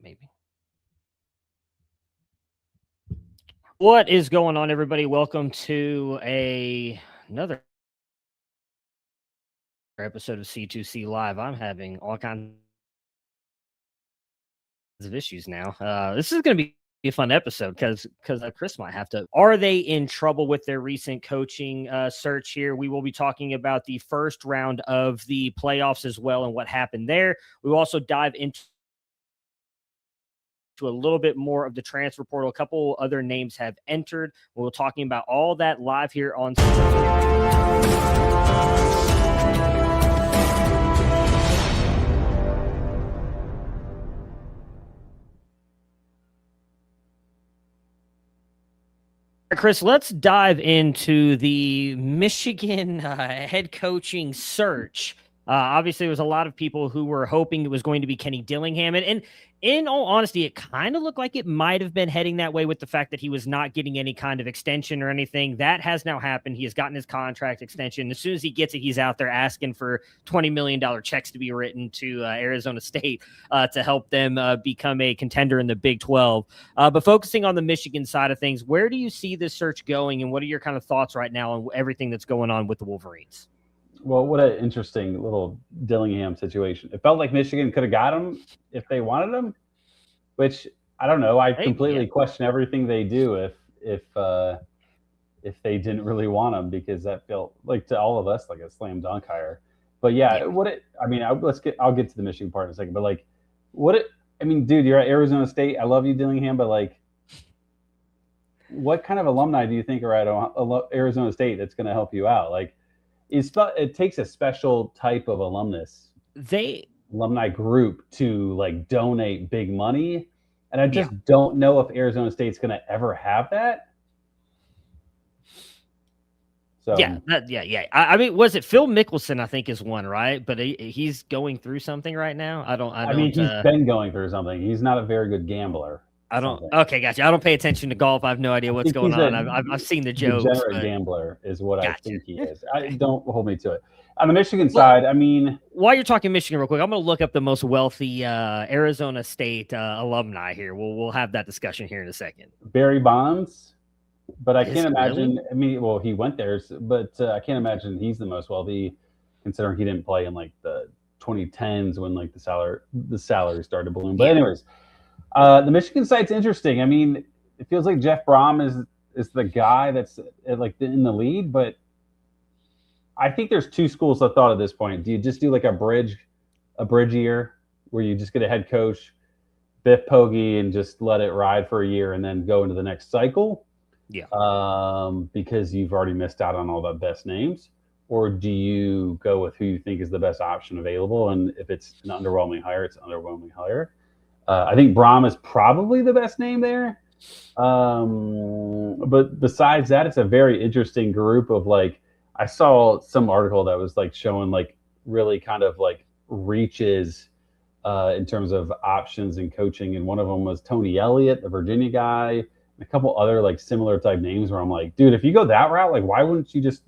Maybe. What is going on, everybody? Welcome to another episode of C2C Live. I'm having all kinds of issues now. This is going to be a fun episode because Chris might have to. Are they in trouble with their recent coaching search here? We will be talking about the first round of the playoffs as well and what happened there. We will also dive into a little bit more of the transfer portal. A couple other names have entered. We're talking about all that live here on Chris, let's dive into the Michigan head coaching search. Obviously, there was a lot of people who were hoping it was going to be Kenny Dillingham. And in all honesty, it kind of looked like it might have been heading that way with the fact that he was not getting any kind of extension or anything. That has now happened. He has gotten his contract extension. As soon as he gets it, he's out there asking for $20 million checks to be written to Arizona State to help them become a contender in the Big 12. But focusing on the Michigan side of things, where do you see this search going, and what are your kind of thoughts right now on everything that's going on with the Wolverines? Well, what an interesting little Dillingham situation. It felt like Michigan could have got him if they wanted him, which I don't know. I completely question everything they do if they didn't really want him, because that felt like to all of us like a slam dunk hire. But I'll get to the Michigan part in a second. But dude, you're at Arizona State. I love you, Dillingham, but like, what kind of alumni do you think are at Arizona State that's going to help you out? Like, it takes a special type of alumni group to like donate big money, and I just don't know if Arizona State's going to ever have that. So I mean, was it Phil Mickelson? I think is one, right? But he's going through something right now. I mean, he's been going through something. He's not a very good gambler. Okay, gotcha. I don't pay attention to golf. I have no idea what's going on. I've seen the jokes. Degenerate gambler is what I think he is. Don't hold me to it. On the Michigan side, I mean, while you're talking Michigan real quick, I'm going to look up the most wealthy Arizona State alumni here. We'll have that discussion here in a second. Barry Bonds, but I can't imagine. Really? I mean, well, he went there, but I can't imagine he's the most wealthy, considering he didn't play in like the 2010s when like the salary started to balloon. But anyways. The Michigan side's interesting. I mean, it feels like Jeff Brom is the guy that's like in the lead, but I think there's two schools of thought at this point. Do you just do like a bridge year where you just get a head coach, Biff Poggi, and just let it ride for a year and then go into the next cycle? Yeah. Because you've already missed out on all the best names. Or do you go with who you think is the best option available? And if it's an underwhelming hire, it's an underwhelming hire. I think Brom is probably the best name there. But besides that, it's a very interesting group of like, I saw some article that was like showing like really kind of like reaches in terms of options and coaching. And one of them was Tony Elliott, the Virginia guy, and a couple other like similar type names where I'm like, dude, if you go that route, like, why wouldn't you just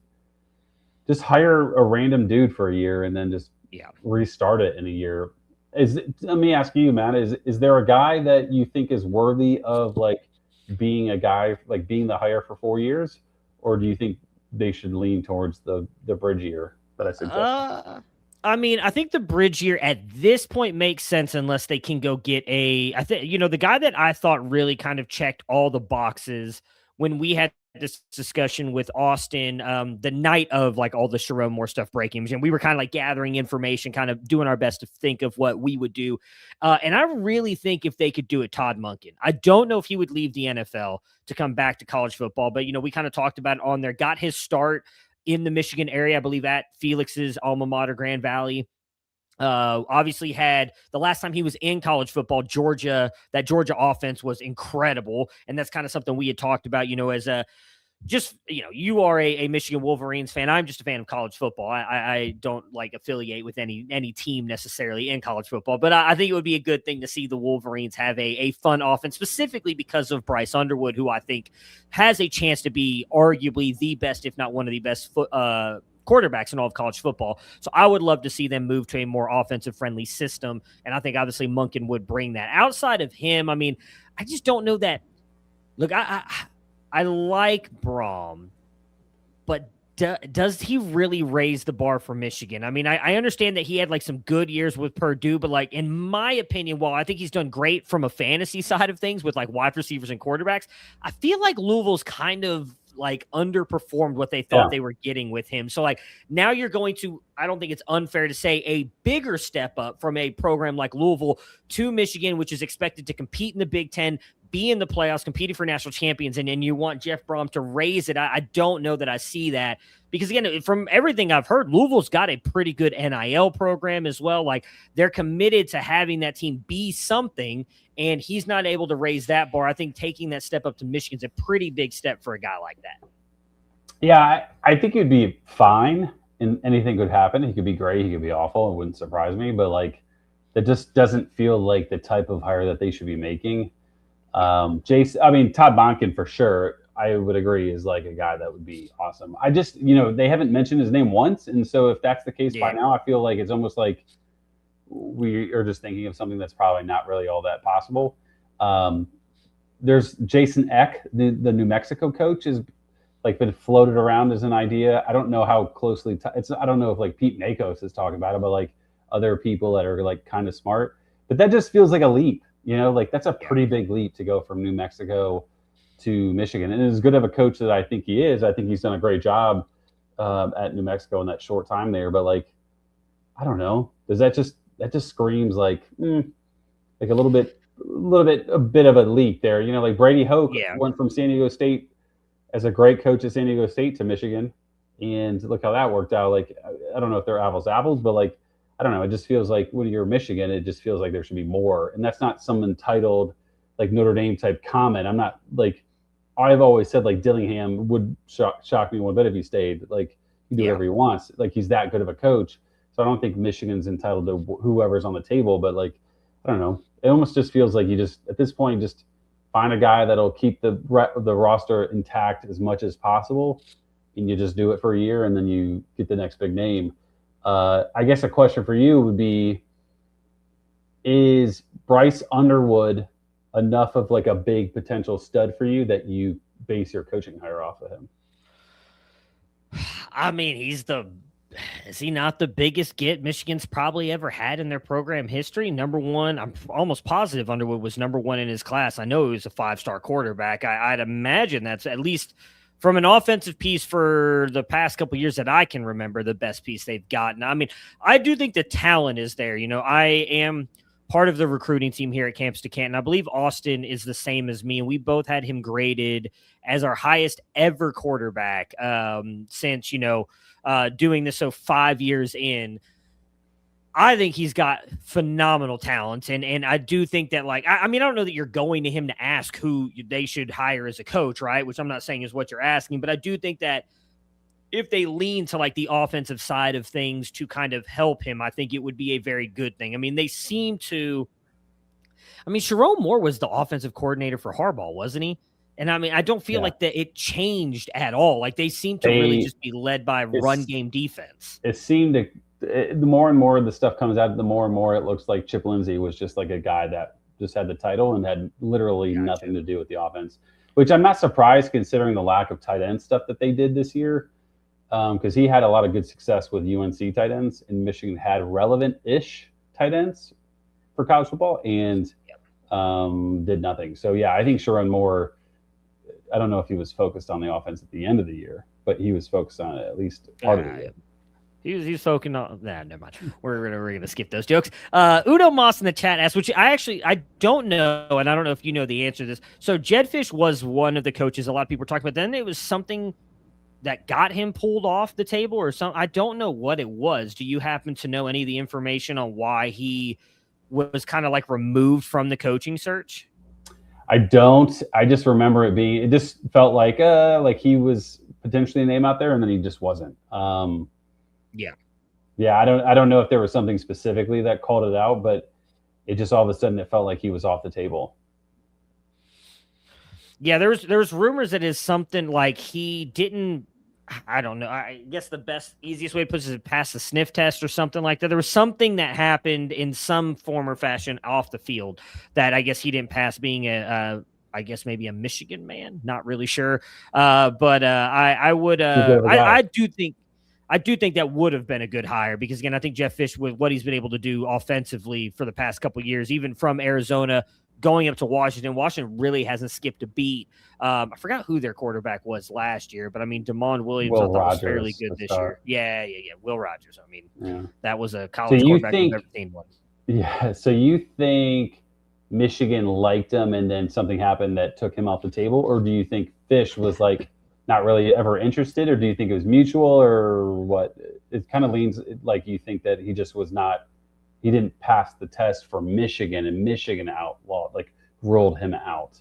hire a random dude for a year and then just restart it in a year? Let me ask you, Matt, is there a guy that you think is worthy of like being a guy, like being the hire for 4 years? Or do you think they should lean towards the bridge year that I suggested? I mean, I think the bridge year at this point makes sense unless they can go get the guy that I thought really kind of checked all the boxes when we had this discussion with Austin the night of like all the Sharon Moore stuff breaking, and we were kind of like gathering information, kind of doing our best to think of what we would do. And I really think if they could do it, Todd Monken. I don't know if he would leave the NFL to come back to college football, but we kind of talked about it on there, got his start in the Michigan area, I believe at Felix's alma mater, Grand Valley. Obviously had the last time he was in college football, that Georgia offense was incredible. And that's kind of something we had talked about, as a, you are a Michigan Wolverines fan. I'm just a fan of college football. I don't like affiliate with any team necessarily in college football, but I think it would be a good thing to see the Wolverines have a fun offense, specifically because of Bryce Underwood, who I think has a chance to be arguably the best, if not one of the best quarterbacks in all of college football. So I would love to see them move to a more offensive friendly system. And I think obviously Monken would bring that. Outside of him, I mean, I just don't know that. Look, I like Braum, but does he really raise the bar for Michigan? I mean, I understand that he had like some good years with Purdue, but like in my opinion, while I think he's done great from a fantasy side of things with like wide receivers and quarterbacks, I feel like Louisville's kind of like underperformed what they thought they were getting with him. So like now you're going to, I don't think it's unfair to say, a bigger step up from a program like Louisville to Michigan, which is expected to compete in the Big Ten, be in the playoffs, competing for national champions, and you want Jeff Brom to raise it. I don't know that I see that because, again, from everything I've heard, Louisville's got a pretty good NIL program as well. Like they're committed to having that team be something, and he's not able to raise that bar. I think taking that step up to Michigan's a pretty big step for a guy like that. Yeah, I think it'd be fine, and anything could happen. He could be great. He could be awful. It wouldn't surprise me, but like that just doesn't feel like the type of hire that they should be making. Jason, I mean, Todd Monken for sure, I would agree is like a guy that would be awesome. I just, they haven't mentioned his name once. And so if that's the case by now, I feel like it's almost like we are just thinking of something that's probably not really all that possible. There's Jason Eck, the New Mexico coach, is like been floated around as an idea. I don't know how closely I don't know if like Pete Nakos is talking about it, but like other people that are like kind of smart, but that just feels like a leap. Like that's a pretty big leap to go from New Mexico to Michigan. And as good of a coach that I think he is, I think he's done a great job at New Mexico in that short time there. But like, I don't know, that just screams like a bit of a leap there. Like Brady Hoke went from San Diego State as a great coach at San Diego State to Michigan, and look how that worked out. Like, I don't know if they're apples to apples, but like, I don't know. It just feels like when you're Michigan, it just feels like there should be more. And that's not some entitled, like Notre Dame type comment. I'm not like, I've always said like Dillingham would shock me one bit if he stayed. Like he do whatever he wants. Like he's that good of a coach. So I don't think Michigan's entitled to whoever's on the table. But like, I don't know. It almost just feels like you just, at this point, just find a guy that'll keep the roster intact as much as possible. And you just do it for a year and then you get the next big name. I guess a question for you would be, is Bryce Underwood enough of like a big potential stud for you that you base your coaching hire off of him? I mean, is he not the biggest get Michigan's probably ever had in their program history? Number one, I'm almost positive Underwood was number one in his class. I know he was a 5-star quarterback. I'd imagine that's at least from an offensive piece for the past couple of years that I can remember, the best piece they've gotten. I mean, I do think the talent is there. I am part of the recruiting team here at Campus to Canton. I believe Austin is the same as me, and we both had him graded as our highest ever quarterback since, doing this. So 5 years in, I think he's got phenomenal talent. And I do think that, like, I mean, I don't know that you're going to him to ask who they should hire as a coach, right? Which I'm not saying is what you're asking, but I do think that if they lean to like the offensive side of things to kind of help him, I think it would be a very good thing. I mean, Sharon Moore was the offensive coordinator for Harbaugh, wasn't he? And I mean, I don't feel like that it changed at all. Like they seem to really just be led by run game defense. It seemed to, the more and more the stuff comes out, the more and more it looks like Chip Lindsey was just like a guy that just had the title and had literally nothing to do with the offense, which I'm not surprised considering the lack of tight end stuff that they did this year. Because he had a lot of good success with UNC tight ends, and Michigan had relevant-ish tight ends for college football and did nothing. So, yeah, I think Sharon Moore, I don't know if he was focused on the offense at the end of the year, but he was focused on it at least part of the year. He's focusing on that. Never mind. We're gonna skip those jokes. Udo Moss in the chat asked, which I don't know, and I don't know if you know the answer to this. So Jedfish was one of the coaches a lot of people were talking about. Then it was something that got him pulled off the table or something. I don't know what it was. Do you happen to know any of the information on why he was kind of like removed from the coaching search? I don't. I just remember it just felt like he was potentially a name out there, and then he just wasn't. Yeah. I don't know if there was something specifically that called it out, but it just all of a sudden it felt like he was off the table. Yeah, there's rumors that is something like he didn't I don't know. I guess the easiest way to put it is to pass the sniff test or something like that. There was something that happened in some form or fashion off the field that I guess he didn't pass being I guess maybe a Michigan man. Not really sure. But I would, I do think that would have been a good hire because again, I think Jeff Fish with what he's been able to do offensively for the past couple of years, even from Arizona going up to Washington. Washington really hasn't skipped a beat. I forgot who their quarterback was last year, but I mean, Damon Williams, I thought was fairly good this year. Yeah. Will Rogers. I mean, that was a college quarterback we've ever seen one. Yeah. So you think Michigan liked him and then something happened that took him off the table? Or do you think Fish was like not really ever interested? Or do you think it was mutual or what? It kind of leans like you think that he just was not, he didn't pass the test for Michigan and Michigan ruled him out.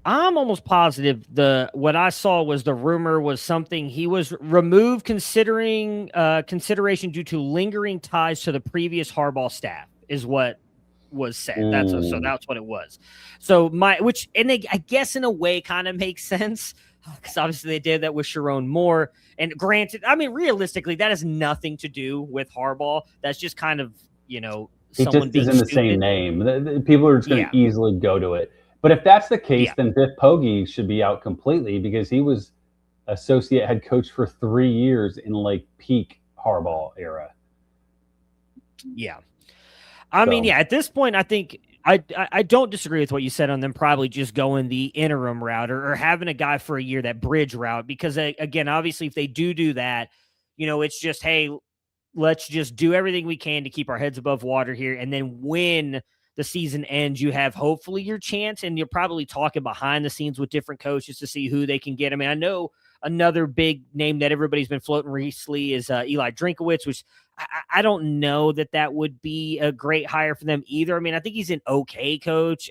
I'm almost positive what I saw was the rumor was something he was removed consideration due to lingering ties to the previous Harbaugh staff is what was said. So that's what it was. So I guess in a way kind of makes sense because obviously they did that with Sharon Moore. And granted, I mean, realistically, that has nothing to do with Harbaugh. That's just kind of, someone it just isn't the same name. People are just going to easily go to it. But if that's the case, then Biff Poggi should be out completely because he was associate head coach for 3 years in like peak Harbaugh era. Yeah. I mean, at this point, I think I don't disagree with what you said on them probably just going the interim route or having a guy for a year, that bridge route, because again, obviously if they do that, it's just, hey, let's just do everything we can to keep our heads above water here. And then when the season ends, you have hopefully your chance, and you're probably talking behind the scenes with different coaches to see who they can get. I mean, I know another big name that everybody's been floating recently is Eli Drinkowitz, which I don't know that would be a great hire for them either. I mean, I think he's an okay coach.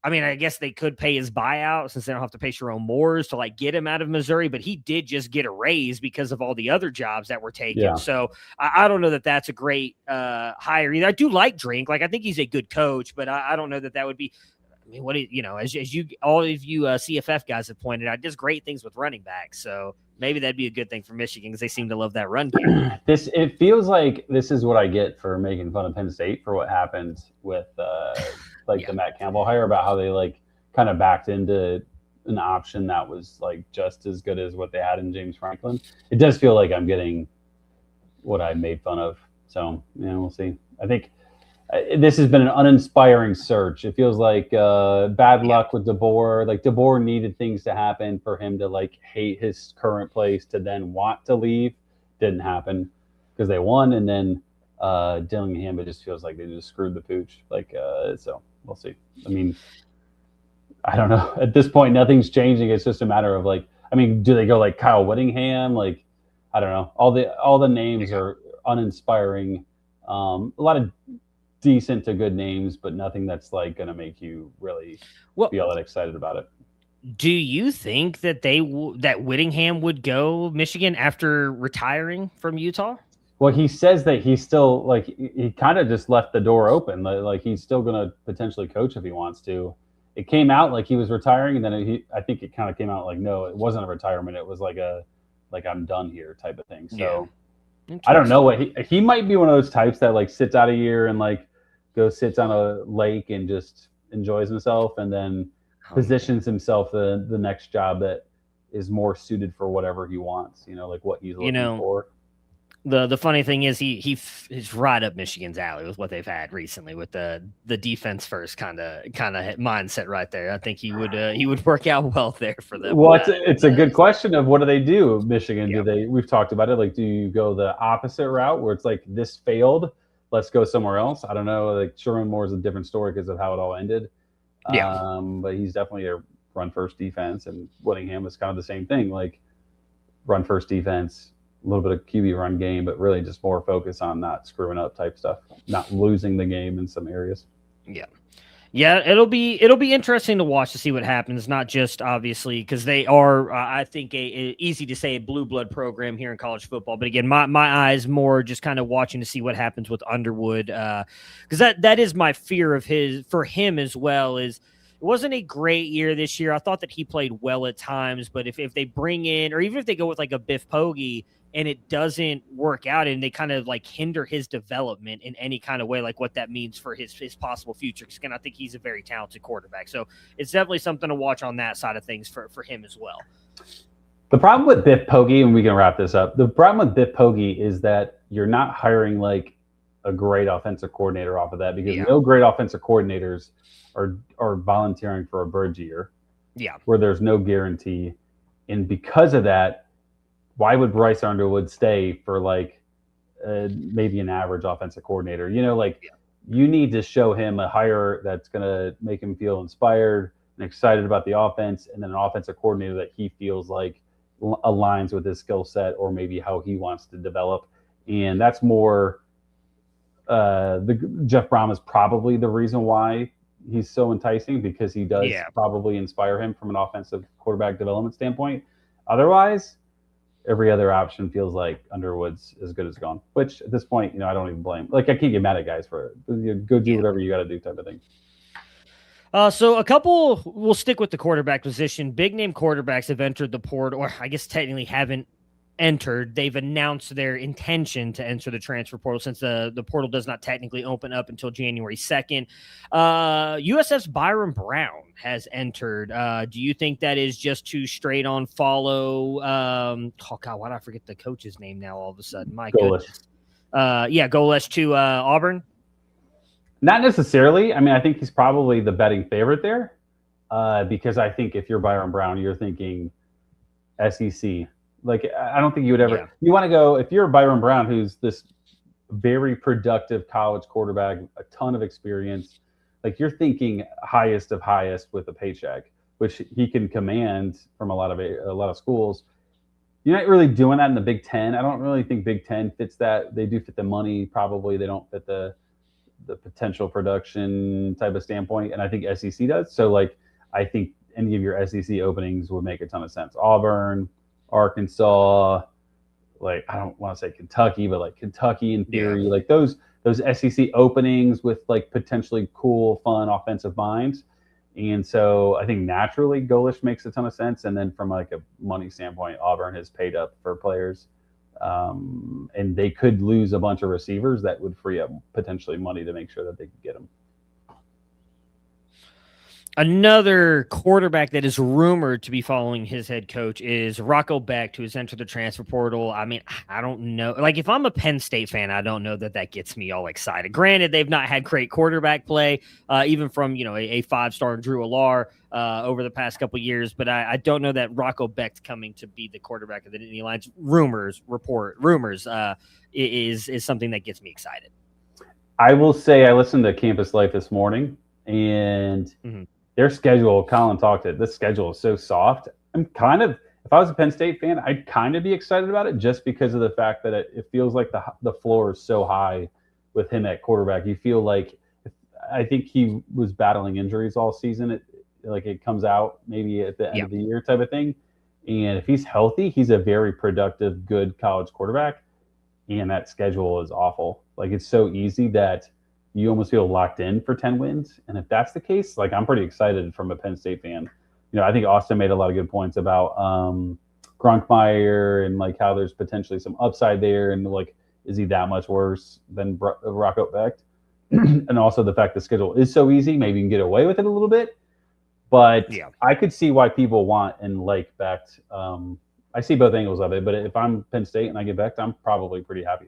I mean, I guess they could pay his buyout since they don't have to pay Sharon Moore's to like get him out of Missouri, but he did just get a raise because of all the other jobs that were taken. Yeah. So I don't know that that's a great hire either. I do like Drink. Like, I think he's a good coach, but I don't know that would be, I mean, as you, all of you CFF guys have pointed out, does great things with running backs. So maybe that'd be a good thing for Michigan because they seem to love that run game. It feels like this is what I get for making fun of Penn State for what happened with the Matt Campbell hire, about how they like kind of backed into an option that was like just as good as what they had in James Franklin. It does feel like I'm getting what I made fun of. So, we'll see. I think this has been an uninspiring search. It feels like bad luck with DeBoer. Like DeBoer needed things to happen for him to like hate his current place to then want to leave. Didn't happen because they won, and then Dillingham, it just feels like they just screwed the pooch. Like so we'll see. I mean, I don't know. At this point, nothing's changing. It's just a matter of like, I mean, do they go like Kyle Whittingham? Like, I don't know. All the names are uninspiring. A lot of decent to good names, but nothing that's like going to make you really feel that excited about it. Do you think that that Whittingham would go Michigan after retiring from Utah? Well, he says that he's still like, he kind of just left the door open. Like he's still going to potentially coach if he wants to. It came out like he was retiring, and then I think it kind of came out like, no, it wasn't a retirement. It was like I'm done here type of thing. So I don't know what he might be one of those types that like sits out a year and like sits on a lake and just enjoys himself, and then positions himself the next job that is more suited for whatever he wants, like what he's looking for. The funny thing is he's right up Michigan's alley with what they've had recently with the defense first kind of mindset right there. I think he would work out well there for them. Well, it's a good question of what do they do, Michigan? Yep. We've talked about it. Like, do you go the opposite route where it's like this failed, let's go somewhere else? I don't know. Like Sherman Moore is a different story because of how it all ended. Yeah. But he's definitely a run first defense, and Whittingham was kind of the same thing. Like run first defense, a little bit of QB run game, but really just more focus on not screwing up type stuff, not losing the game in some areas. Yeah, it'll be interesting to watch to see what happens. Not just obviously because they are, I think, easy to say a blue blood program here in college football. But again, my eyes more just kind of watching to see what happens with Underwood, because that is my fear for him as well. Is wasn't a great year this year. I thought that he played well at times, but if they bring in, or even if they go with like a Biff Poggi and it doesn't work out and they kind of like hinder his development in any kind of way, like what that means for his possible future. Because again, I think he's a very talented quarterback. So it's definitely something to watch on that side of things for him as well. The problem with Biff Poggi, and we can wrap this up, the problem with Biff Poggi is that you're not hiring like a great offensive coordinator off of that, because no great offensive coordinators are volunteering for a bridge year where there's no guarantee. And because of that, why would Bryce Underwood stay for like maybe an average offensive coordinator? You know, like you need to show him a hire that's going to make him feel inspired and excited about the offense, and then an offensive coordinator that he feels like aligns with his skill set or maybe how he wants to develop. And that's more Jeff Brom is probably the reason why he's so enticing, because he does probably inspire him from an offensive quarterback development standpoint. Otherwise, every other option feels like Underwood's as good as gone, which at this point, you know, I don't even blame. Like, I can't get mad at guys for it. Go do whatever you got to do type of thing. So a couple, we'll stick with the quarterback position. Big name quarterbacks have entered the portal, or I guess technically haven't entered. They've announced their intention to enter the transfer portal, since the portal does not technically open up until January 2nd. USF's Byron Brown has entered. Do you think that is just to straight on follow? Oh God, why did I forget the coach's name now all of a sudden? My goodness. Golesh to Auburn. Not necessarily. I mean, I think he's probably the betting favorite there, because I think if you're Byron Brown, you're thinking SEC. Like, I don't think you would ever – you want to go – if you're Byron Brown, who's this very productive college quarterback, a ton of experience, like you're thinking highest of highest with a paycheck, which he can command from a lot of schools. You're not really doing that in the Big Ten. I don't really think Big Ten fits that. They do fit the money probably. They don't fit the potential production type of standpoint, and I think SEC does. So, like, I think any of your SEC openings would make a ton of sense. Auburn, Arkansas, like, I don't want to say Kentucky, but like Kentucky in theory, like those SEC openings with like potentially cool, fun offensive minds. And so I think naturally Golesh makes a ton of sense. And then from like a money standpoint, Auburn has paid up for players. And they could lose a bunch of receivers that would free up potentially money to make sure that they could get them. Another quarterback that is rumored to be following his head coach is Rocco Becht, who has entered the transfer portal. I mean, I don't know. Like, if I'm a Penn State fan, I don't know that gets me all excited. Granted, they've not had great quarterback play, even from, you know, a five-star Drew Allar over the past couple of years. But I don't know that Rocco Becht coming to be the quarterback of the Nittany Lions, rumors is something that gets me excited. I will say I listened to Campus Life this morning, and their schedule, Colin talked it, this schedule is so soft. I'm kind of, if I was a Penn State fan, I'd kind of be excited about it just because of the fact that it feels like the floor is so high with him at quarterback. You feel like, I think he was battling injuries all season. It comes out maybe at the end of the year type of thing. And if he's healthy, he's a very productive, good college quarterback. And that schedule is awful. Like, it's so easy that you almost feel locked in for 10 wins. And if that's the case, like, I'm pretty excited from a Penn State fan. You know, I think Austin made a lot of good points about Gronkmeyer and like how there's potentially some upside there. And like, is he that much worse than Rocco Becht? And also the fact the schedule is so easy, maybe you can get away with it a little bit. But I could see why people want and like Becht. I see both angles of it, but if I'm Penn State and I get Becht, I'm probably pretty happy.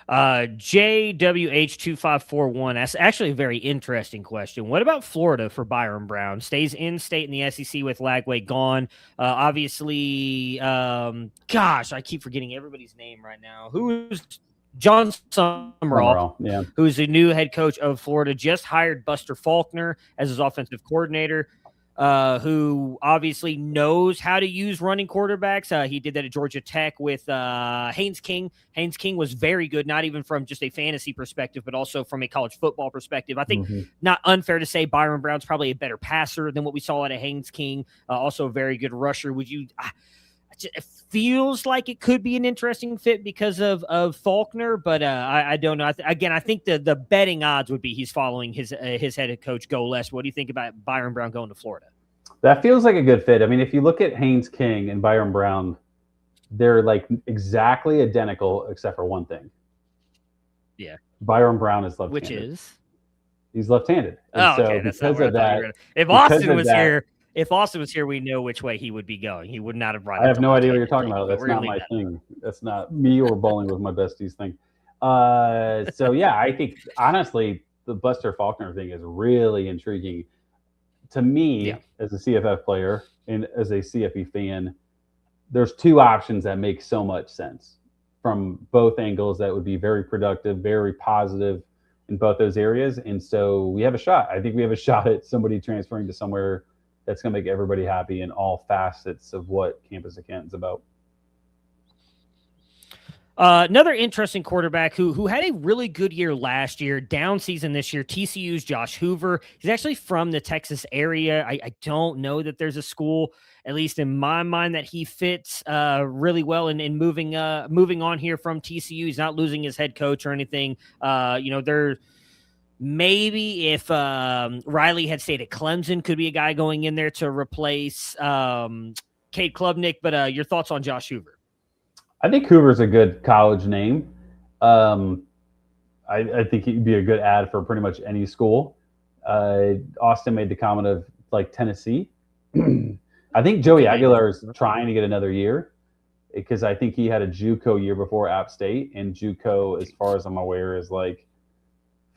JWH2541. That's actually a very interesting question. What about Florida for Byron Brown? Stays in state in the SEC with Lagway gone. Obviously, gosh, I keep forgetting everybody's name right now. Who's John Summerall, who's the new head coach of Florida, just hired Buster Faulkner as his offensive coordinator. Who obviously knows how to use running quarterbacks. He did that at Georgia Tech with Haynes King. Haynes King was very good, not even from just a fantasy perspective, but also from a college football perspective. I think not unfair to say Byron Brown's probably a better passer than what we saw out of Haynes King. Also a very good rusher. It feels like it could be an interesting fit because of Faulkner, but I don't know. I think the betting odds would be he's following his head coach Go Less. What do you think about Byron Brown going to Florida? That feels like a good fit. I mean, if you look at Haynes King and Byron Brown, they're like exactly identical except for one thing. Yeah. Byron Brown is left-handed. Which is? He's left-handed. And so okay. That's not what I thought you were gonna... If Austin was here, we know which way he would be going. He would not have brought. I have no idea what you're talking about. That's not my thing. That's not me or bowling with my besties thing. So yeah, I think honestly, the Buster Faulkner thing is really intriguing to me as a CFF player and as a CFP fan. There's two options that make so much sense from both angles that would be very productive, very positive in both those areas. And so we have a shot. I think we have a shot at somebody transferring to somewhere that's going to make everybody happy in all facets of what Campus of Canton's about. Another interesting quarterback who had a really good year last year, down season this year, TCU's Josh Hoover. He's actually from the Texas area. I don't know that there's a school, at least in my mind, that he fits really well in moving on here from TCU. He's not losing his head coach or anything. They're maybe if Riley had stayed at Clemson, could be a guy going in there to replace Cade Klubnik. But your thoughts on Josh Hoover? I think Hoover's a good college name. I think he'd be a good ad for pretty much any school. Austin made the comment of like Tennessee. I think Joey Aguilar is trying to get another year because I think he had a JUCO year before App State, and JUCO, as far as I'm aware, is like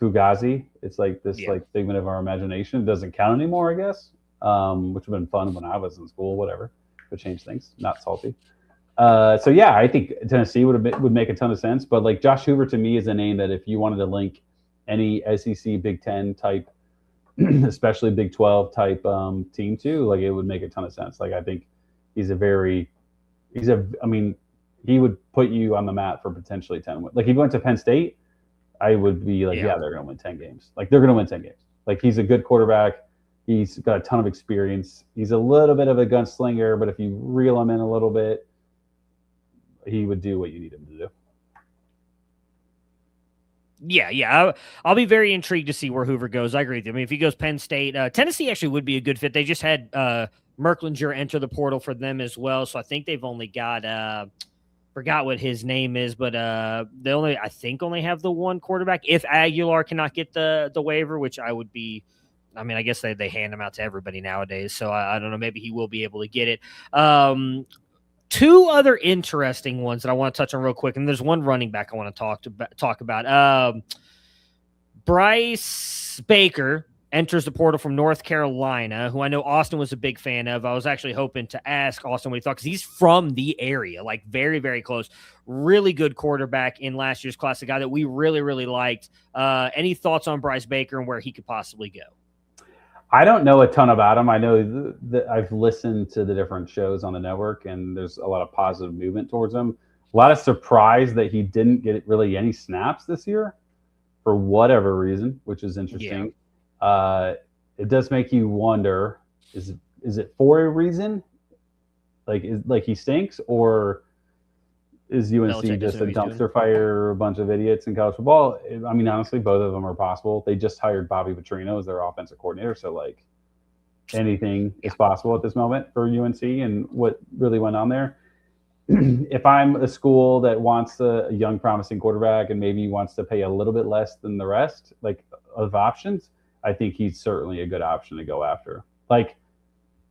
Fugazi. It's like this like figment of our imagination. It doesn't count anymore, I guess, which would have been fun when I was in school, whatever. Could change things. Not salty. So yeah, I think Tennessee would make a ton of sense. But like Josh Hoover to me is a name that if you wanted to link any SEC Big 10 type, especially Big 12 type team to, like it would make a ton of sense. Like I think he would put you on the map for potentially 10 wins. Like if you went to Penn State, I would be like, yeah, they're going to win 10 games. Like they're going to win 10 games. Like he's a good quarterback. He's got a ton of experience. He's a little bit of a gunslinger, but if you reel him in a little bit, he would do what you need him to do. Yeah. I'll be very intrigued to see where Hoover goes. I agree with you. I mean, if he goes Penn State, Tennessee actually would be a good fit. They just had Merklinger enter the portal for them as well. So I think they've only got forgot what his name is, but they only have the one quarterback. If Aguilar cannot get the waiver, which I would be, I mean, I guess they hand them out to everybody nowadays. So I don't know. Maybe he will be able to get it. Two other interesting ones that I want to touch on real quick, and there's one running back I want to talk about. Bryce Baker enters the portal from North Carolina, who I know Austin was a big fan of. I was actually hoping to ask Austin what he thought because he's from the area, like very, very close. Really good quarterback in last year's class, a guy that we really, really liked. Any thoughts on Bryce Baker and where he could possibly go? I don't know a ton about him. I know that I've listened to the different shows on the network, and there's a lot of positive movement towards him. A lot of surprise that he didn't get really any snaps this year for whatever reason, which is interesting. Yeah. It does make you wonder, is it for a reason? Like he stinks, or is UNC just a dumpster fire, a bunch of idiots in college football? I mean, honestly, both of them are possible. They just hired Bobby Petrino as their offensive coordinator, so like anything is possible at this moment for UNC and what really went on there. If I'm a school that wants a young, promising quarterback and maybe wants to pay a little bit less than the rest, like of options, I think he's certainly a good option to go after. Like,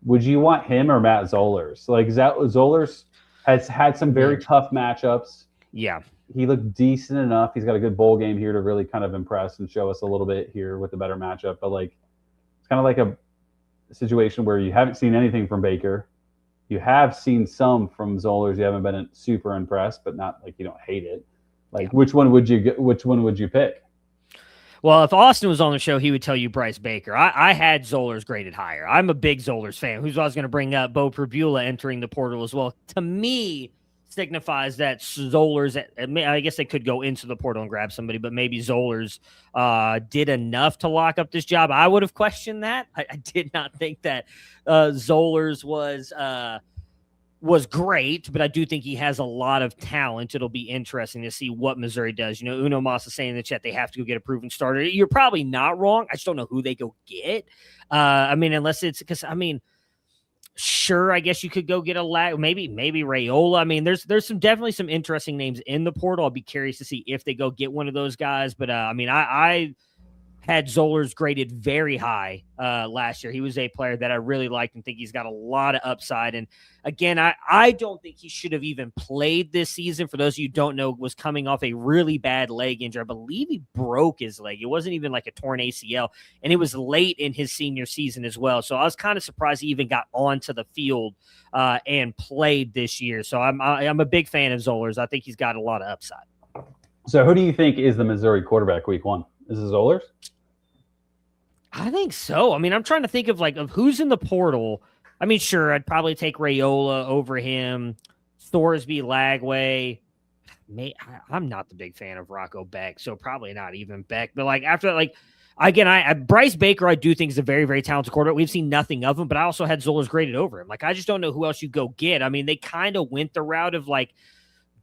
would you want him or Matt Zollers? Like, Zollers has had some very tough matchups. Yeah. He looked decent enough. He's got a good bowl game here to really kind of impress and show us a little bit here with the better matchup. But like, it's kind of like a situation where you haven't seen anything from Baker. You have seen some from Zollers. You haven't been super impressed, but not like you don't hate it. Like, which one would you pick? Well, if Austin was on the show, he would tell you Bryce Baker. I had Zollers graded higher. I'm a big Zollers fan. Who's I was going to bring up Bo Prabula entering the portal as well. To me, signifies that Zollers, I guess they could go into the portal and grab somebody, but maybe Zollers did enough to lock up this job. I would have questioned that. I did not think that Zollers was was great, but I do think he has a lot of talent. It'll be interesting to see what Missouri does. You know, Uno Mas is saying in the chat they have to go get a proven starter. You're probably not wrong. I just don't know who they go get. I mean, unless it's because sure, I guess you could go get a maybe Rayola. I mean, there's definitely some interesting names in the portal. I'll be curious to see if they go get one of those guys. But I mean, I had Zollers graded very high last year. He was a player that I really liked and think he's got a lot of upside. And again, I don't think he should have even played this season. For those of you who don't know, was coming off a really bad leg injury. I believe he broke his leg. It wasn't even like a torn ACL, and it was late in his senior season as well. So I was kind of surprised he even got onto the field and played this year. So I'm a big fan of Zollers. I think he's got a lot of upside. So who do you think is the Missouri quarterback week 1? Is it Zollers? I think so. I mean, I'm trying to think of who's in the portal. I mean, sure, I'd probably take Rayola over him. Thorsby, Lagway. I'm not the big fan of Rocco Beck, so probably not even Beck. But after that, again, Bryce Baker, I do think is a very, very talented quarterback. We've seen nothing of him, but I also had Zollers graded over him. I just don't know who else you go get. I mean, they kind of went the route of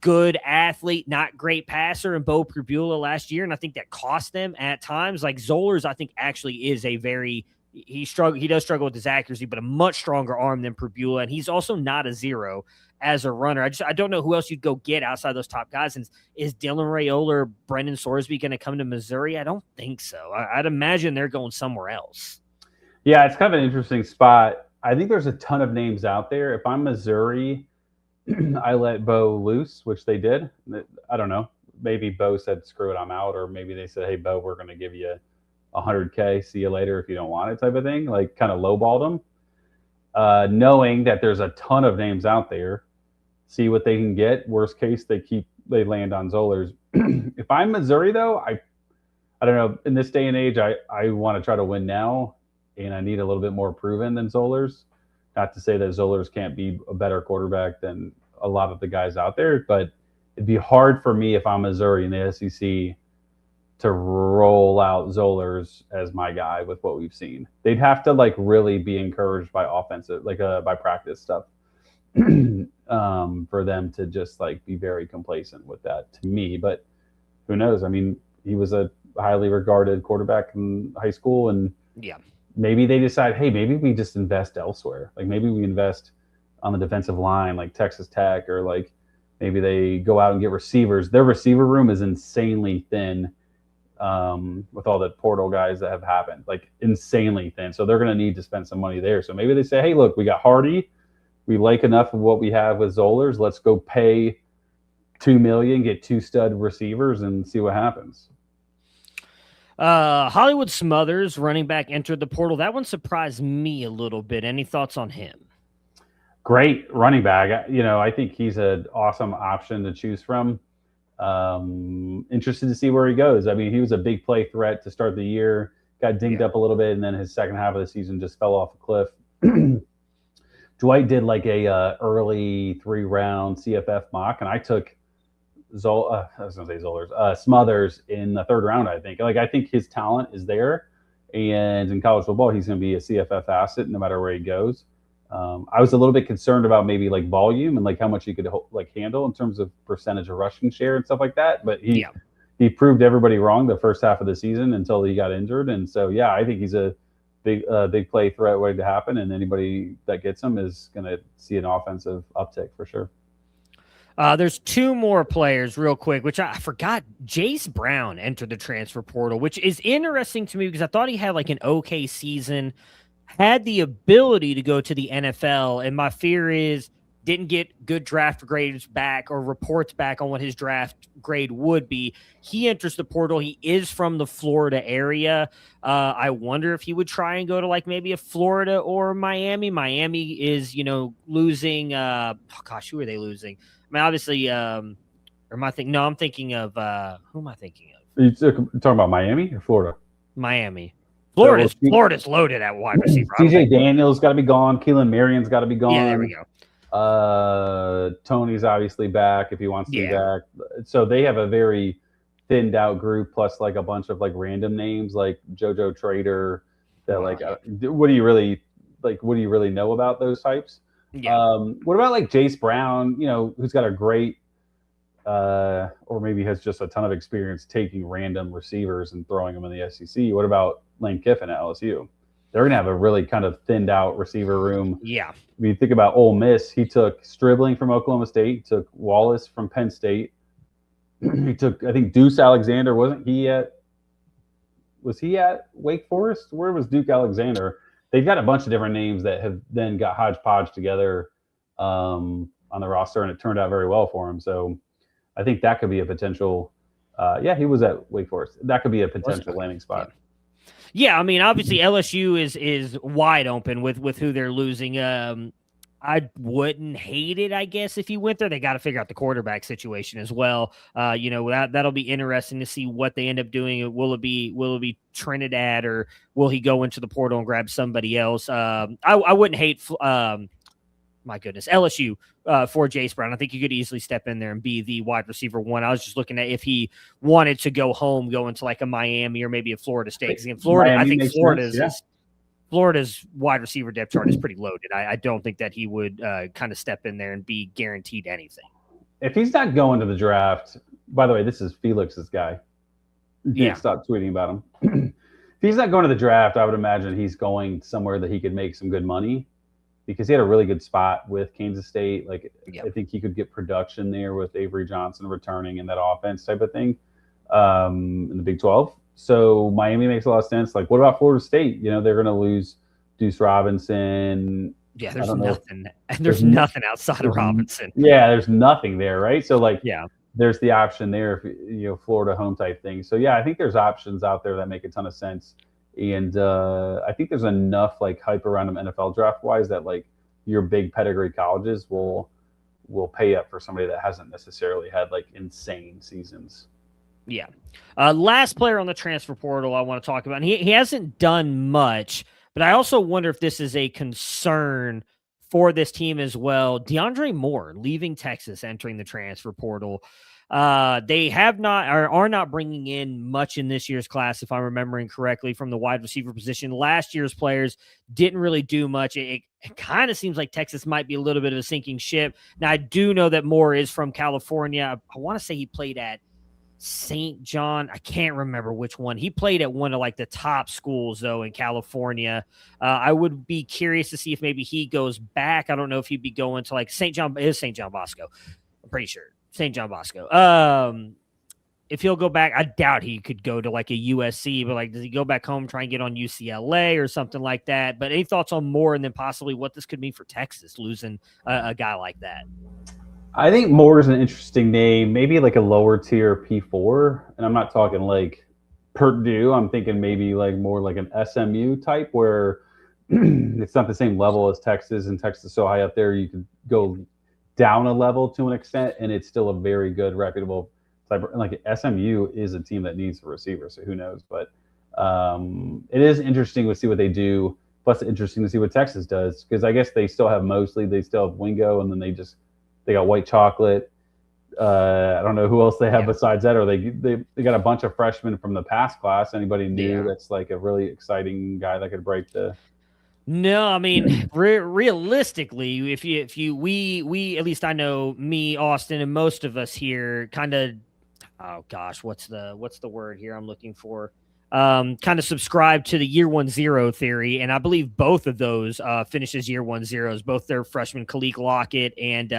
good athlete, not great passer, and Bo Pribula last year, and I think that cost them at times. Zollers, I think, actually is a very he does struggle with his accuracy, but a much stronger arm than Pribula, and he's also not a zero as a runner. I don't know who else you'd go get outside those top guys. And is Dylan Rayola or Brendan Sorsby going to come to Missouri? I don't think so. I'd imagine they're going somewhere else. Yeah, it's kind of an interesting spot. I think there's a ton of names out there. If I'm Missouri, I let Bo loose, which they did. I don't know. Maybe Bo said, screw it, I'm out. Or maybe they said, hey, Bo, we're going to give you $100K. See you later if you don't want it type of thing. Kind of lowballed them. Knowing that there's a ton of names out there. See what they can get. Worst case, they land on Zollers. If I'm Missouri, though, I don't know. In this day and age, I want to try to win now. And I need a little bit more proven than Zollers. Not to say that Zollers can't be a better quarterback than a lot of the guys out there, but it'd be hard for me if I'm Missouri in the SEC to roll out Zollers as my guy with what we've seen. They'd have to really be encouraged by offensive, by practice stuff, for them to just be very complacent with that to me. But who knows? I mean, he was a highly regarded quarterback in high school, and yeah. Maybe they decide, hey, maybe we just invest elsewhere. Maybe we invest on the defensive line, like Texas Tech, or maybe they go out and get receivers. Their receiver room is insanely thin with all the portal guys that have happened, insanely thin. So they're going to need to spend some money there. So maybe they say, hey, look, we got Hardy. We like enough of what we have with Zollers. Let's go pay $2 million, get 2 stud receivers, and see what happens. Hollywood Smothers, running back, entered the portal. That one surprised me a little bit. Any thoughts on him? Great running back. I think he's an awesome option to choose from. Interested to see where he goes. I mean, he was a big play threat to start the year, got dinged up a little bit, and then his second half of the season just fell off a cliff. Dwight did a early 3-round CFF mock, and I took Smothers in the 3rd round, I think. I think his talent is there, and in college football, he's going to be a CFF asset no matter where he goes. I was a little bit concerned about maybe volume and how much he could handle in terms of percentage of rushing share and stuff like that. But he proved everybody wrong the first half of the season until he got injured. And so, yeah, I think he's a big play threat waiting to happen, and anybody that gets him is going to see an offensive uptick for sure. There's 2 more players real quick, which I forgot. Jace Brown entered the transfer portal, which is interesting to me because I thought he had an okay season, had the ability to go to the NFL. And my fear is didn't get good draft grades back or reports back on what his draft grade would be. He enters the portal. He is from the Florida area. I wonder if he would try and go to maybe a Florida or Miami. Miami is, losing. Who are they losing? I mean, obviously, I'm thinking of who am I thinking of? Are you talking about Miami or Florida? Miami. Florida's loaded at wide receiver. DJ Daniels got to be gone. Keelan Marion's got to be gone. Yeah, there we go. Tony's obviously back if he wants to be back. So they have a very thinned out group, plus a bunch of random names like JoJo Trader. That what do you really know about those types? Yeah. What about like Jace Brown, who's got a great or maybe has just a ton of experience taking random receivers and throwing them in the SEC. What about Lane Kiffin at LSU? They're going to have a really kind of thinned out receiver room. Yeah. When you think about Ole Miss, he took Stribling from Oklahoma State, he took Wallace from Penn State. He took, I think, Deuce Alexander. Was he at Wake Forest? Where was Duke Alexander? They've got a bunch of different names that have then got hodgepodge together on the roster, and it turned out very well for him. So I think that could be a potential. He was at Wake Forest. That could be a potential landing spot. Yeah, I mean, obviously LSU is wide open with who they're losing. I wouldn't hate it, I guess, if he went there. They got to figure out the quarterback situation as well. That'll be interesting to see what they end up doing. Will it be Trinidad, or will he go into the portal and grab somebody else? I wouldn't hate. My goodness, LSU for Jace Brown. I think you could easily step in there and be the wide receiver one. I was just looking at if he wanted to go home, go into like a Miami or maybe a Florida State. Because in Florida, Miami, I think Florida's wide receiver depth chart is pretty loaded. I don't think that he would kind of step in there and be guaranteed anything. If he's not going to the draft, by the way, this is Felix's guy. You can't stop tweeting about him. If he's not going to the draft, I would imagine he's going somewhere that he could make some good money, because he had a really good spot with Kansas State. I think he could get production there with Avery Johnson returning in that offense type of thing in the Big 12. So Miami makes a lot of sense. Like, what about Florida State? They're going to lose Deuce Robinson. Yeah, there's nothing. There's nothing outside of Robinson. Yeah, there's nothing there, right? So there's the option there if Florida home type thing. So I think there's options out there that make a ton of sense. And I think there's enough hype around them NFL draft wise that your big pedigree colleges will pay up for somebody that hasn't necessarily had insane seasons. Yeah. Last player on the transfer portal I want to talk about. And he hasn't done much, but I also wonder if this is a concern for this team as well. DeAndre Moore leaving Texas, entering the transfer portal. They have not or are not bringing in much in this year's class, if I'm remembering correctly, from the wide receiver position. Last year's players didn't really do much. It kind of seems like Texas might be a little bit of a sinking ship. Now, I do know that Moore is from California. I want to say he played at St. John. I can't remember which one. He played at one of the top schools, though, in California. I would be curious to see if maybe he goes back. I don't know if he'd be going to St. John Bosco. I'm pretty sure. St. John Bosco. If he'll go back, I doubt he could go to a USC, but does he go back home, try and get on UCLA or something like that? But any thoughts on Moore, and then possibly what this could mean for Texas losing a guy like that? I think Moore is an interesting name, maybe a lower tier P4. And I'm not talking Purdue. I'm thinking maybe more like an SMU type, where it's not the same level as Texas, and Texas is so high up there, you could go down a level to an extent, and it's still a very good, reputable type. SMU is a team that needs a receiver, so who knows? But it is interesting to see what they do. Plus, interesting to see what Texas does, because I guess they still have Wingo, and then they got White Chocolate. I don't know who else they have besides that, or they got a bunch of freshmen from the past class. Anybody new that's a really exciting guy that could break the. No, I mean, realistically, if we at least I know me, Austin, and most of us here kind of, oh gosh, what's the word here I'm looking for? Kind of subscribe to the year 1-0 theory, and I believe both of those finishes year 1-0s, both their freshman Khalil Lockett and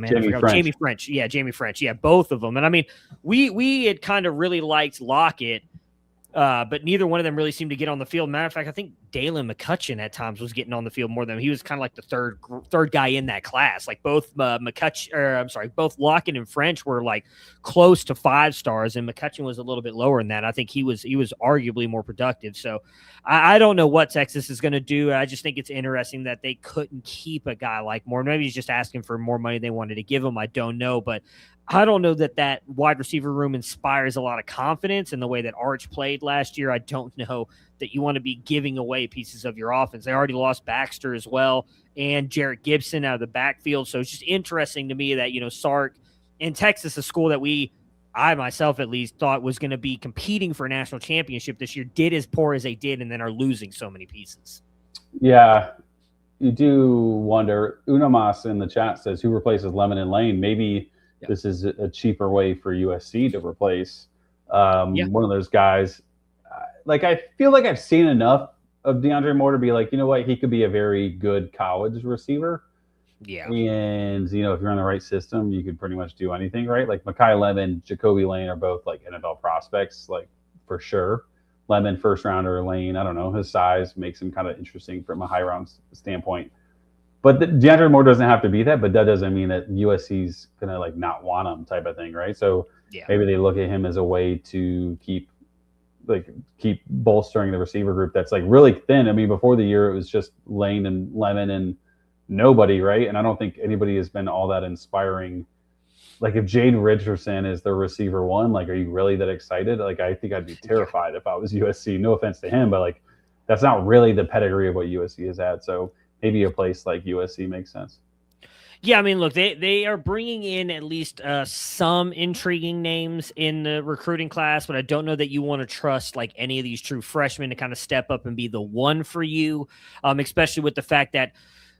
Jamie French. Yeah, Jamie French. Yeah, both of them. And I mean, we had kind of really liked Lockett. But neither one of them really seemed to get on the field. Matter of fact, I think Dalen McCutcheon at times was getting on the field more than him. He was kind of like the third guy in that class. Both both Lockett and French were close to 5 stars, and McCutcheon was a little bit lower than that. I think he was arguably more productive. So I don't know what Texas is going to do. I just think it's interesting that they couldn't keep a guy like Moore. Maybe he's just asking for more money they wanted to give him. I don't know, but I don't know that wide receiver room inspires a lot of confidence in the way that Arch played last year. I don't know that you want to be giving away pieces of your offense. They already lost Baxter as well and Jarrett Gibson out of the backfield. So it's just interesting to me that, Sark in Texas, a school that I myself at least thought was going to be competing for a national championship this year, did as poor as they did and then are losing so many pieces. Yeah. you do wonder. Unamas in the chat says, "Who replaces Lemon and Lane?" Maybe this is a cheaper way for USC to replace one of those guys. Like I feel like I've seen enough of DeAndre Moore to be like, you know what, he could be a very good college receiver. Yeah. And you know, if you're in the right system, you could pretty much do anything, right? Like Mekhi Lemon, Jacoby Lane are both like NFL prospects, like for sure. Lemon first rounder, Lane, I don't know, his size makes him kind of interesting from a high round standpoint. But DeAndre Moore doesn't have to be that, but that doesn't mean that USC's gonna like not want him type of thing, right? So maybe they look at him as a way to keep bolstering the receiver group that's like really thin. I mean, before the year it was just Lane and Lemon and nobody, right? And I don't think anybody has been all that inspiring. Like if Jade Richardson is the receiver one, like, are you really that excited? Like, I think I'd be terrified if I was USC. No offense to him, but like, that's not really the pedigree of what USC has had. So maybe a place like USC makes sense. Yeah, I mean, look, they are bringing in at least some intriguing names in the recruiting class, but I don't know that you want to trust like any of these true freshmen to kind of step up and be the one for you, especially with the fact that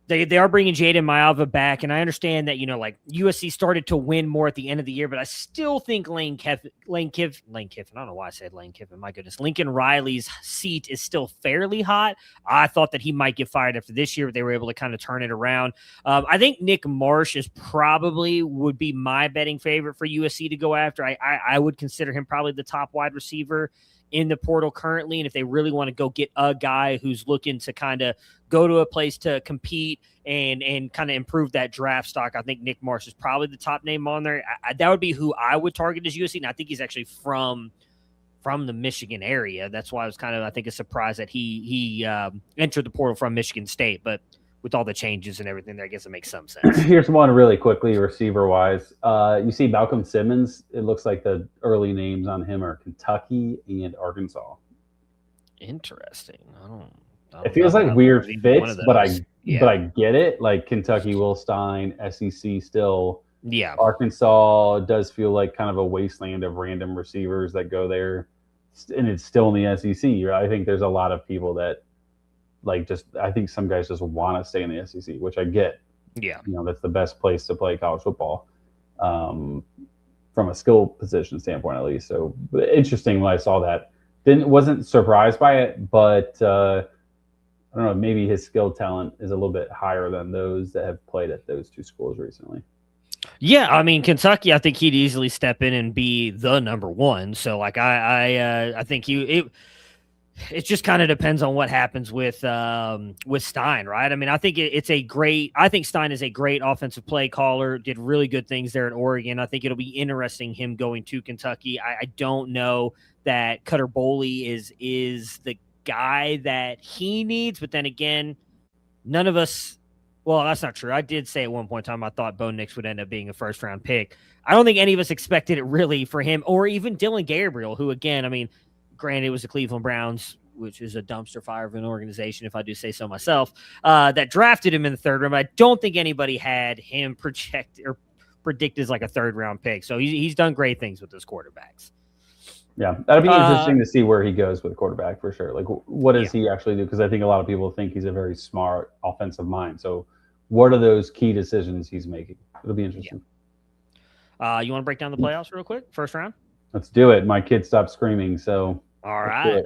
they are bringing Jaden Maiava back, and I understand that, you know, like USC started to win more at the end of the year, but I still think Lane Kiffin, I don't know why I said Lane Kiffin, my goodness, Lincoln Riley's seat is still fairly hot. I thought that he might get fired after this year, but they were able to kind of turn it around. I think Nick Marsh is probably would be my betting favorite for USC to go after. I would consider him probably the top wide receiver in the portal currently. And if they really want to go get a guy who's looking to kind of go to a place to compete and kind of improve that draft stock, I think Nick Marsh is probably the top name on there. That would be who I would target as USC. And I think he's actually from the Michigan area. That's why I was kind of, I think, a surprise that he entered the portal from Michigan State, but with all the changes and everything there, I guess it makes some sense. Here's one really quickly, receiver-wise. You see Malcolm Simmons. It looks like the early names on him are Kentucky and Arkansas. Interesting. It feels like weird fits, but I get it. Like Kentucky will sign, SEC still. Yeah. Arkansas does feel like kind of a wasteland of random receivers that go there, and it's still in the SEC. Right? I think there's a lot of people that I think some guys just want to stay in the SEC, which I get. Yeah. You know, that's the best place to play college football from a skill position standpoint, at least. So interesting when I saw that. Wasn't surprised by it, but I don't know, maybe his skill talent is a little bit higher than those that have played at those two schools recently. Yeah, I mean, Kentucky, I think he'd easily step in and be the number one. So like I think it just kind of depends on what happens with Stein, right? I mean, I think I think Stein is a great offensive play caller, did really good things there at Oregon. I think it'll be interesting him going to Kentucky. I don't know that Cutter Boley is the guy that he needs, but then again, none of us, well, that's not true. I did say at one point in time I thought Bo Nix would end up being a first-round pick. I don't think any of us expected it really for him, or even Dylan Gabriel, who, again, I mean, granted, it was the Cleveland Browns, which is a dumpster fire of an organization, if I do say so myself, that drafted him in the third round. But I don't think anybody had him predict as like a third-round pick. So he's done great things with those quarterbacks. Yeah, that'll be interesting to see where he goes with quarterback for sure. Like, what does he actually do? Because I think a lot of people think he's a very smart offensive mind. So what are those key decisions he's making? It'll be interesting. Yeah. You want to break down the playoffs real quick? First round? Let's do it. My kid stopped screaming, so all right.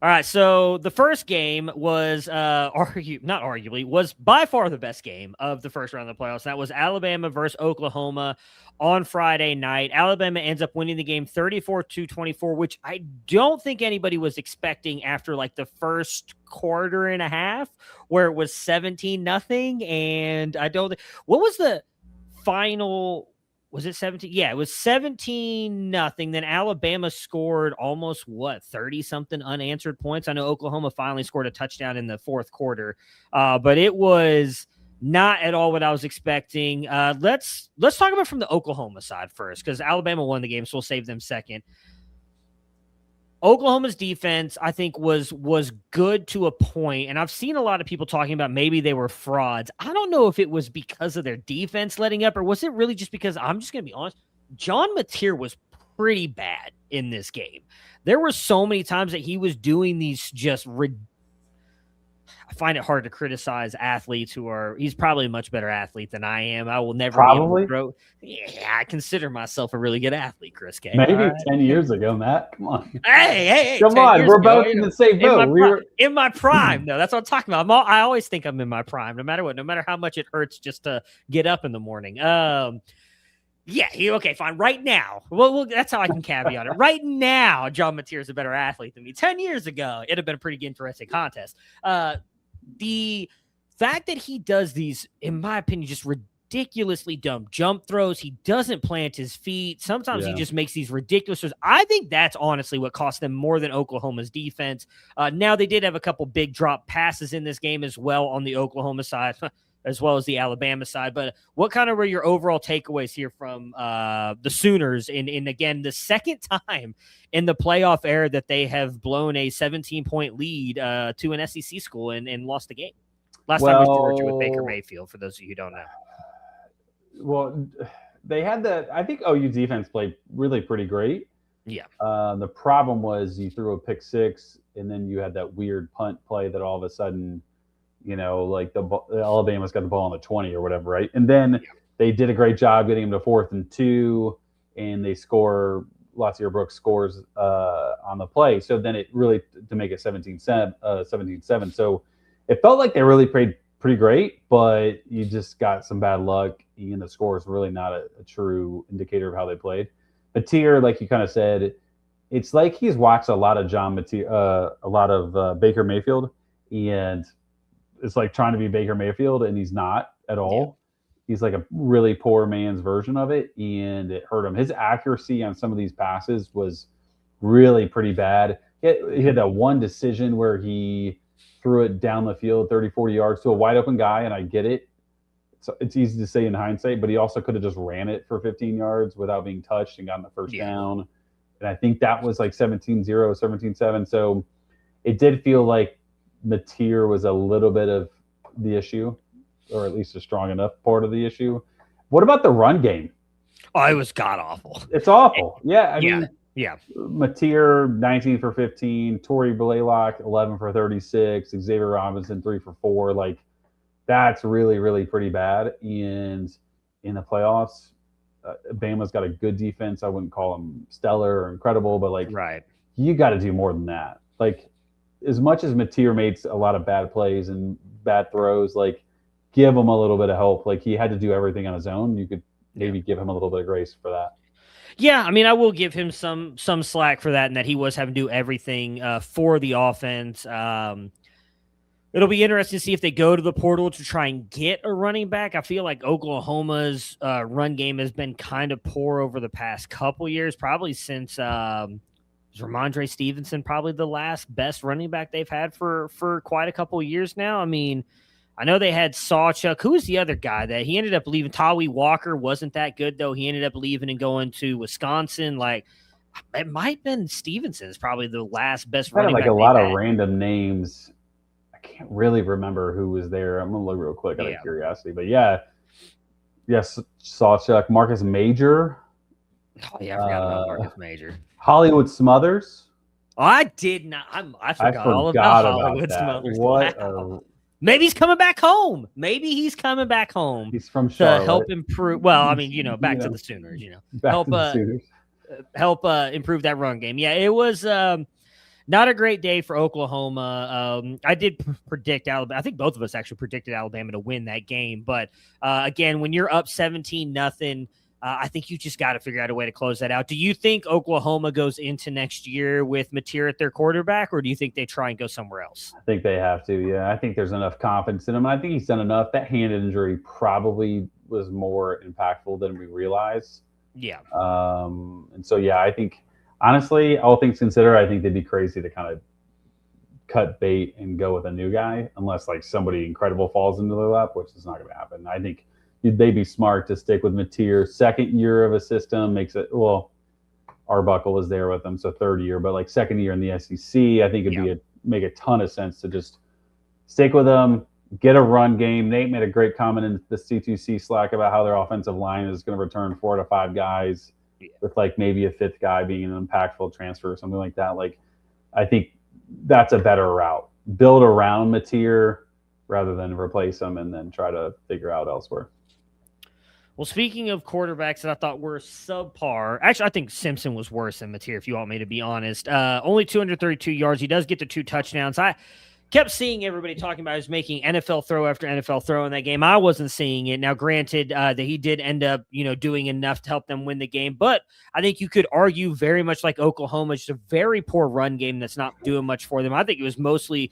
All right, so the first game was was by far the best game of the first round of the playoffs. That was Alabama versus Oklahoma on Friday night. Alabama ends up winning the game 34-24, which I don't think anybody was expecting after like the first quarter and a half where it was 17-0. And I don't think, what was the final? Was it 17? Yeah, it was 17-0. Then Alabama scored almost 30-something unanswered points. I know Oklahoma finally scored a touchdown in the fourth quarter, but it was not at all what I was expecting. Let's talk about from the Oklahoma side first, because Alabama won the game, so we'll save them second. Oklahoma's defense, I think, was good to a point, and I've seen a lot of people talking about maybe they were frauds. I don't know if it was because of their defense letting up, or was it really just because, I'm just going to be honest, John Mateer was pretty bad in this game. There were so many times that he was doing these just I find it hard to criticize athletes who are. He's probably a much better athlete than I am. I will never be able to Probably. throw. Yeah, I consider myself a really good athlete, Chris K. All Maybe right. 10 years ago, Matt. Come on. Hey, Come 10 on. years We're ago, both in the same boat. in my prime, though. That's what I'm talking about. I always think I'm in my prime, no matter what, no matter how much it hurts just to get up in the morning. Yeah, okay, fine. Right now, well, that's how I can caveat it. Right now, John Mateer is a better athlete than me. 10 years ago, it'd have been a pretty interesting contest. The fact that he does these, in my opinion, just ridiculously dumb jump throws. He doesn't plant his feet. Sometimes he just makes these ridiculous throws. I think that's honestly what cost them more than Oklahoma's defense. Now, they did have a couple big drop passes in this game as well on the Oklahoma side, as well as the Alabama side. But what kind of were your overall takeaways here from the Sooners in again, the second time in the playoff era that they have blown a 17-point lead to an SEC school and lost the game? Last time was Georgia with Baker Mayfield, for those of you who don't know. Well, they had that. I think OU defense played really pretty great. Yeah. The problem was you threw a pick six, and then you had that weird punt play that all of a sudden, like the Alabama's got the ball on the 20 or whatever, right? And then they did a great job getting them to 4th and 2, and they score. Lacier Brooks scores on the play. So then it really, to make it 17-7. So it felt like they really played pretty great, but you just got some bad luck, and the score is really not a true indicator of how they played. Mateer, like you kind of said, it's like he's watched a lot of Baker Mayfield, and it's like trying to be Baker Mayfield, and he's not at all. Yeah. He's like a really poor man's version of it, and it hurt him. His accuracy on some of these passes was really pretty bad. He had that one decision where he threw it down the field 30, 40 yards to a wide open guy, and I get it. It's easy to say in hindsight, but he also could have just ran it for 15 yards without being touched and gotten the first down. And I think that was like 17-0, 17-7. So it did feel like Mateer was a little bit of the issue, or at least a strong enough part of the issue. What about the run game? Oh, it was god-awful. It's awful. I mean, yeah. Mateer, 19 for 15. Torrey Blaylock, 11 for 36. Xavier Robinson, 3 for 4. Like, that's really, really pretty bad. And in the playoffs, Bama's got a good defense. I wouldn't call them stellar or incredible, but like, you got to do more than that. Like, as much as Mateer made a lot of bad plays and bad throws, like, give him a little bit of help. Like, he had to do everything on his own. You could maybe give him a little bit of grace for that. Yeah, I mean, I will give him some slack for that, and that he was having to do everything for the offense. It'll be interesting to see if they go to the portal to try and get a running back. I feel like Oklahoma's run game has been kind of poor over the past couple years, probably since Ramondre Stevenson, probably the last best running back they've had for quite a couple of years now. I mean, I know they had Sawchuk. Who was the other guy that he ended up leaving? Tawi Walker wasn't that good, though. He ended up leaving and going to Wisconsin. Like, it might have been Stevenson's probably the last best running back. Like a lot of random names. I can't really remember who was there. I'm going to look real quick out of curiosity. But yes, Sawchuk. Marcus Major. Oh, yeah, I forgot about Marcus Major. Hollywood Smothers. Oh, I did not. I forgot all about Hollywood Smothers. Wow. Maybe he's coming back home. He's from Charlotte. To help improve. Well, I mean, back to the Sooners, help improve that run game. Yeah, it was not a great day for Oklahoma. I did predict Alabama. I think both of us actually predicted Alabama to win that game. But again, when you're up 17-0, I think you just got to figure out a way to close that out. Do you think Oklahoma goes into next year with Mateer at their quarterback, or do you think they try and go somewhere else? I think they have to, yeah. I think there's enough confidence in him. I think he's done enough. That hand injury probably was more impactful than we realized. Yeah. And so, I think, honestly, all things considered, I think they'd be crazy to kind of cut bait and go with a new guy unless, like, somebody incredible falls into their lap, which is not going to happen. I think they'd be smart to stick with Mateer. Second year of a system makes it, well, Arbuckle was there with them, so third year, but like second year in the SEC, I think it'd make a ton of sense to just stick with them, get a run game. Nate made a great comment in the C2C Slack about how their offensive line is going to return 4 to 5 guys with like maybe a fifth guy being an impactful transfer or something like that. Like, I think that's a better route build around Mateer rather than replace him and then try to figure out elsewhere. Well, speaking of quarterbacks that I thought were subpar, actually, I think Simpson was worse than Mateer, if you want me to be honest. Only 232 yards. He does get the 2 touchdowns. I kept seeing everybody talking about he was making NFL throw after NFL throw in that game. I wasn't seeing it. Now, granted, that he did end up, doing enough to help them win the game, but I think you could argue very much like Oklahoma, just a very poor run game that's not doing much for them. I think it was mostly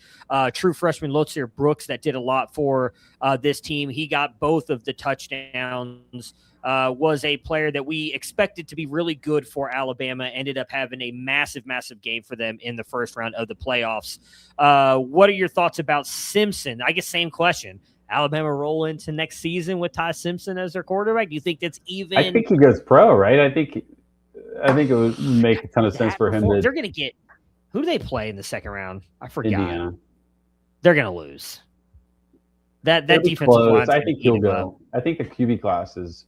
true freshman Lotsier Brooks that did a lot for this team. He got both of the touchdowns. Was a player that we expected to be really good for Alabama, ended up having a massive, massive game for them in the first round of the playoffs. What are your thoughts about Simpson? I guess same question. Alabama roll into next season with Ty Simpson as their quarterback? Do you think that's even? I think he goes pro, right? I think it would make a ton of sense for him. They're going to get – who do they play in the second round? I forgot. Indiana. They're going to lose. That defensive line. I think he'll go. I think the QB class is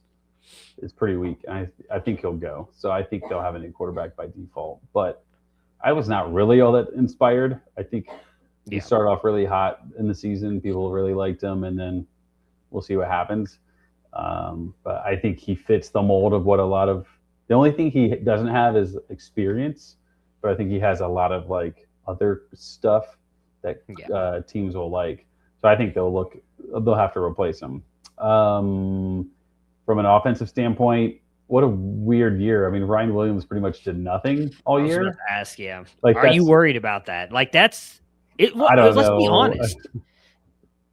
pretty weak. I think he'll go. So I think they'll have a new quarterback by default. But I was not really all that inspired. I think he started off really hot in the season. People really liked him, and then we'll see what happens. But I think he fits the mold of what a lot of – the only thing he doesn't have is experience, but I think he has a lot of, like, other stuff that teams will like. So I think they'll have to replace him. From an offensive standpoint, what a weird year. I mean, Ryan Williams pretty much did nothing all year. I was going to ask, Like, are you worried about that? Like, that's it. I don't know. Let's be honest.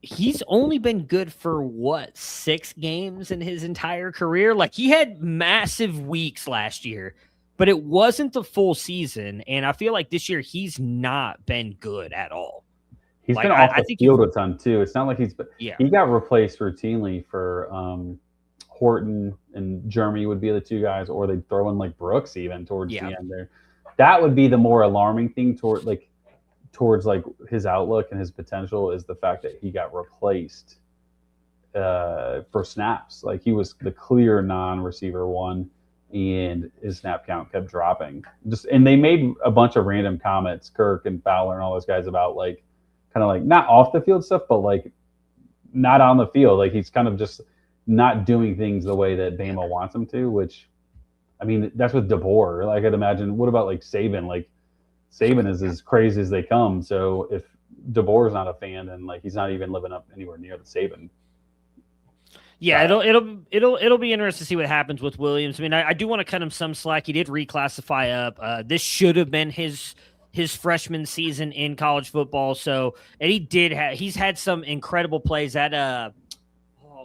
He's only been good for 6 games in his entire career. Like, he had massive weeks last year, but it wasn't the full season. And I feel like this year he's not been good at all. He's been off the field a ton too. It's not like he got replaced routinely for Horton and Jeremy would be the 2 guys, or they'd throw in like Brooks even towards the end there. That would be the more alarming thing towards like his outlook and his potential, is the fact that he got replaced for snaps. Like, he was the clear non-receiver one, and his snap count kept dropping. And they made a bunch of random comments, Kirk and Fowler and all those guys, about like kind of like not off the field stuff, but like not on the field. Like, he's kind of just not doing things the way that Bama wants him to, which, I mean, that's with DeBoer. Like, I'd imagine, what about like Saban? Like, Saban is as crazy as they come. So if DeBoer's not a fan, then like he's not even living up anywhere near the Saban. Yeah, it'll be interesting to see what happens with Williams. I mean, I do want to cut him some slack. He did reclassify up. This should have been his freshman season in college football. So, and he's had some incredible plays at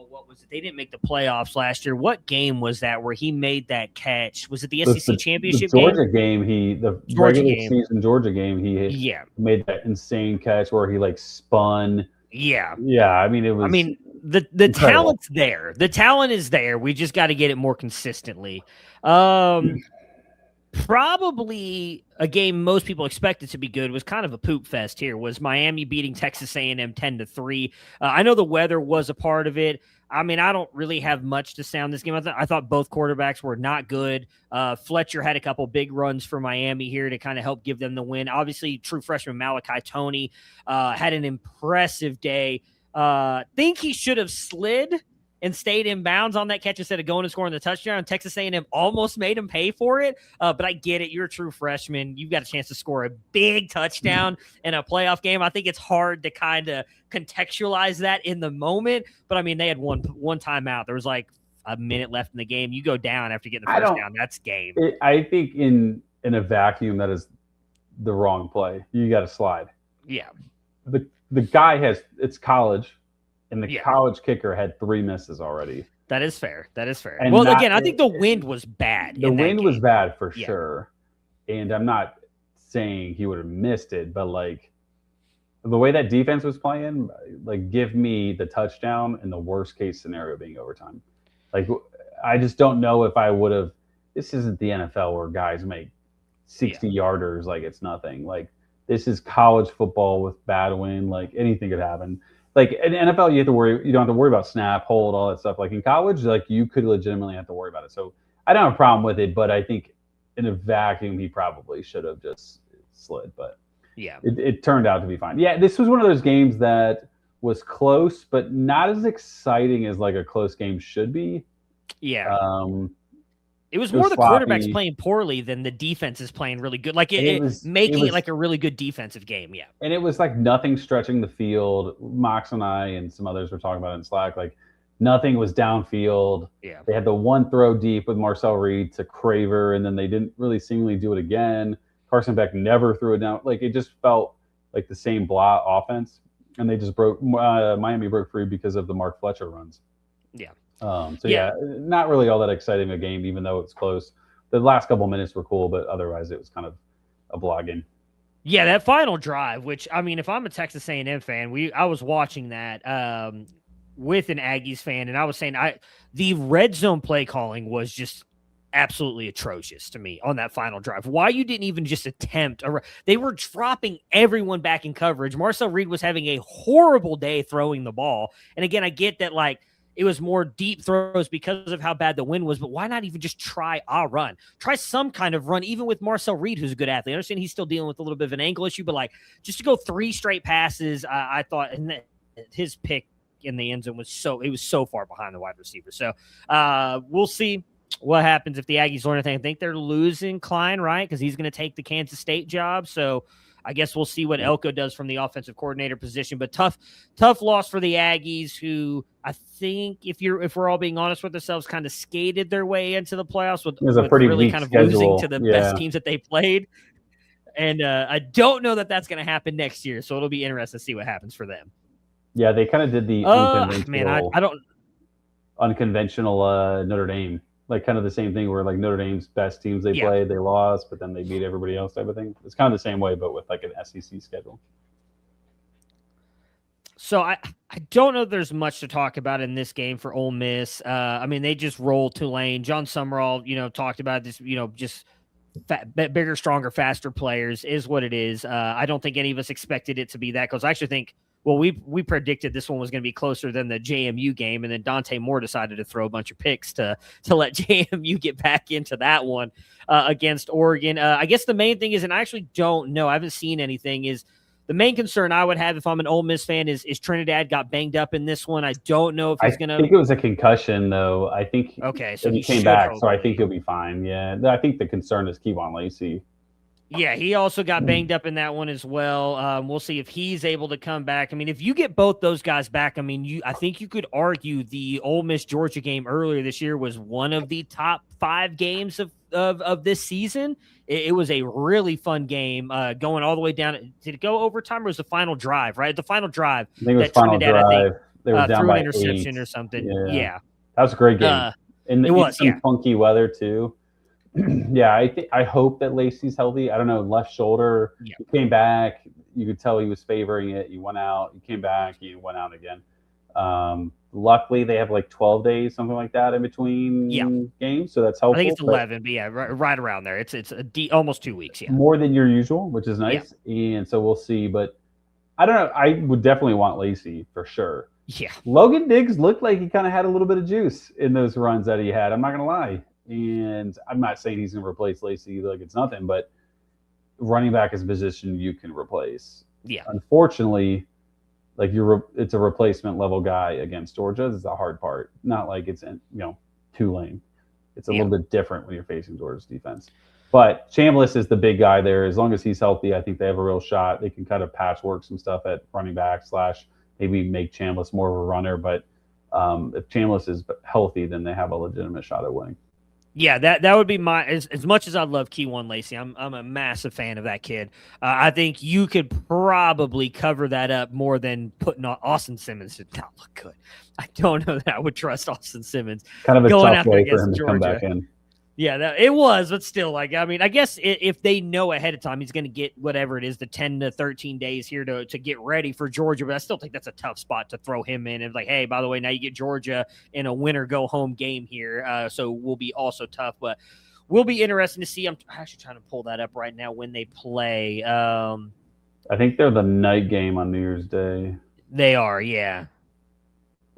what was it? They didn't make the playoffs last year. What game was that where he made that catch? Was it the SEC championship game? Georgia game. The regular season Georgia game. He made that insane catch where he like spun. Yeah. Yeah. I mean, it was. I mean, the talent's there. The talent is there. We just got to get it more consistently. Probably a game most people expected to be good was kind of a poop fest here. Was Miami beating Texas A&M 10-3. I know the weather was a part of it. I mean, I don't really have much to say on this game. I thought both quarterbacks were not good. Fletcher had a couple big runs for Miami here to kind of help give them the win. Obviously, true freshman Malachi Toney had an impressive day. Think he should have slid and stayed in bounds on that catch instead of going and scoring the touchdown. Texas A&M almost made him pay for it, but I get it. You're a true freshman. You've got a chance to score a big touchdown in a playoff game. I think it's hard to kind of contextualize that in the moment, but I mean, they had one timeout. There was like a minute left in the game. You go down after getting the first down. That's game. I think in a vacuum, that is the wrong play. You got to slide. Yeah. The guy it's college. And the college kicker had 3 misses already. That is fair. And well, again, I think the wind was bad. The wind was bad for sure. And I'm not saying he would have missed it, but like the way that defense was playing, like give me the touchdown in the worst case scenario being overtime. Like, I just don't know if I would have. This isn't the NFL where guys make 60-yarders like it's nothing. Like, this is college football with bad wind. Like, anything could happen. Like in NFL, you don't have to worry about snap, hold, all that stuff. Like in college, like you could legitimately have to worry about it. So I don't have a problem with it, but I think in a vacuum, he probably should have just slid. But Yeah. It turned out to be fine. Yeah, this was one of those games that was close, but not as exciting as like a close game should be. Yeah. It was It was more the quarterbacks sloppy. playing poorly than the defense is playing really good. Like And making it like a really good defensive game. Yeah. and it was like nothing stretching the field. Mox and I and some others were talking about it in Slack. Like nothing was downfield. Yeah. They had the one throw deep with Marcel Reed to Craver, and then they didn't really seemingly do it again. Carson Beck never threw it down. Like it just felt like the same blah offense, and they just broke. Miami broke free because of the Mark Fletcher runs. Yeah. Yeah, not really all that exciting a game, even though it's close. The last couple minutes were cool, but otherwise it was kind of a blah game. Yeah, that final drive, which I mean, if I'm a Texas A&M fan, I was watching that with an Aggies fan, and I was saying the red zone play calling was just absolutely atrocious to me on that final drive. Why you didn't even just attempt? They were dropping everyone back in coverage. Marcel Reed was having a horrible day throwing the ball, and again, I get that like. It was more deep throws because of how bad the wind was, but why not even just try a run? Try some kind of run, even with Marcel Reed, who's a good athlete. I understand he's still dealing with a little bit of an ankle issue, but like just to go 3 straight passes, I thought, and his pick in the end zone was so far behind the wide receiver. So we'll see what happens if the Aggies learn anything. I think they're losing Klein, right? Because he's going to take the Kansas State job. So I guess we'll see what Elko does from the offensive coordinator position, but tough loss for the Aggies, who I think if we're all being honest with ourselves, kind of skated their way into the playoffs with a pretty really weak kind of schedule. losing to the best teams that they played. And I don't know that that's going to happen next year. So it'll be interesting to see what happens for them. Yeah. They kind of did the unconventional Notre Dame. Like kind of the same thing where like Notre Dame's best teams they played, they lost, but then they beat everybody else type of thing. It's kind of the same way, but with like an SEC schedule. So I don't know if there's much to talk about in this game for Ole Miss. I mean, they just rolled Tulane. John Summerall, talked about this, just bigger, stronger, faster players is what it is. I don't think any of us expected it to be that, because I actually think, well, we predicted this one was going to be closer than the JMU game, and then Dante Moore decided to throw a bunch of picks to let JMU get back into that one against Oregon. I guess the main thing is, and I actually don't know, I haven't seen anything, is the main concern I would have if I'm an Ole Miss fan is Trinidad got banged up in this one. I don't know if he's going to. I think it was a concussion, though. I think so he came back, so I think he'll be fine. Yeah, I think the concern is Kevon Lacey. Yeah, he also got banged up in that one as well. We'll see if he's able to come back. I mean, if you get both those guys back, I mean, I think you could argue the Ole Miss Georgia game earlier this year was one of the top 5 games of this season. It was a really fun game, going all the way down. Did it go overtime, or was the final drive? Right, the final drive. I think it was final drive. I think they were down threw by an interception 8 or something. Yeah, that was a great game. And it was some funky weather too. Yeah, I hope that Lacey's healthy. I don't know, left shoulder. Yeah. He came back. You could tell he was favoring it. He went out. He came back. He went out again. Luckily, they have like 12 days, something like that, in between games, so that's helpful. I think it's 11, but yeah, right around there. It's almost 2 weeks. Yeah, more than your usual, which is nice. Yeah. And so we'll see. But I don't know. I would definitely want Lacey for sure. Yeah, Logan Diggs looked like he kind of had a little bit of juice in those runs that he had. I'm not gonna lie. And I'm not saying he's going to replace Lacey like it's nothing, but running back is a position you can replace. Yeah. Unfortunately, like it's a replacement level guy against Georgia. This is the hard part. Not like it's Tulane. It's a little bit different when you're facing Georgia's defense. But Chambliss is the big guy there. As long as he's healthy, I think they have a real shot. They can kind of patchwork some stuff at running back / maybe make Chambliss more of a runner. But if Chambliss is healthy, then they have a legitimate shot at winning. Yeah, that would be my as much as I love Keyone Lacey. I'm a massive fan of that kid. I think you could probably cover that up more than putting on Austin Simmons. Did not look good. I don't know that I would trust Austin Simmons. Kind of a going tough way for him to come back in. Yeah, it was, but still, like, I mean, I guess if they know ahead of time he's going to get whatever it is, the 10 to 13 days here to get ready for Georgia, but I still think that's a tough spot to throw him in. And like, hey, by the way, now you get Georgia in a winner-go-home game here, so will be also tough, but will be interesting to see. I'm actually trying to pull that up right now when they play. I think they're the night game on New Year's Day. They are, yeah.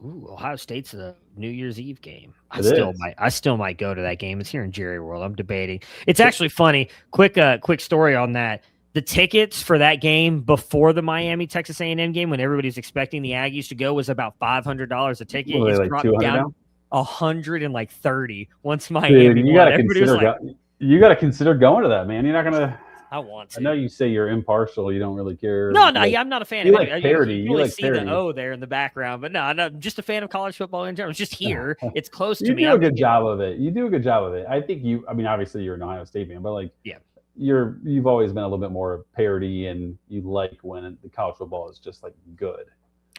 Ooh, Ohio State's a New Year's Eve game. I still might go to that game. It's here in Jerry World. I'm debating. It's actually funny. Quick story on that. The tickets for that game before the Miami Texas A&M game, when everybody's expecting the Aggies to go, was about $500 a ticket. What are It's they, like dropped 200 down now? 130 once Dude, Miami you won. gotta Everybody was consider like, you gotta consider going to that, man. You're not gonna. I want I know to. you say you're impartial. You don't really care. No, yeah, I'm not a fan You of like any. parody. You can You only like see the parody. O there in the background, but no, I'm just a fan of college football in general. It's just here. It's close to You me. do a good job of it. You do a good job of it. I think you. I mean, obviously you're an Ohio State fan, but like, Yeah. you've always been a little bit more parody, and you like when the college football is just like good.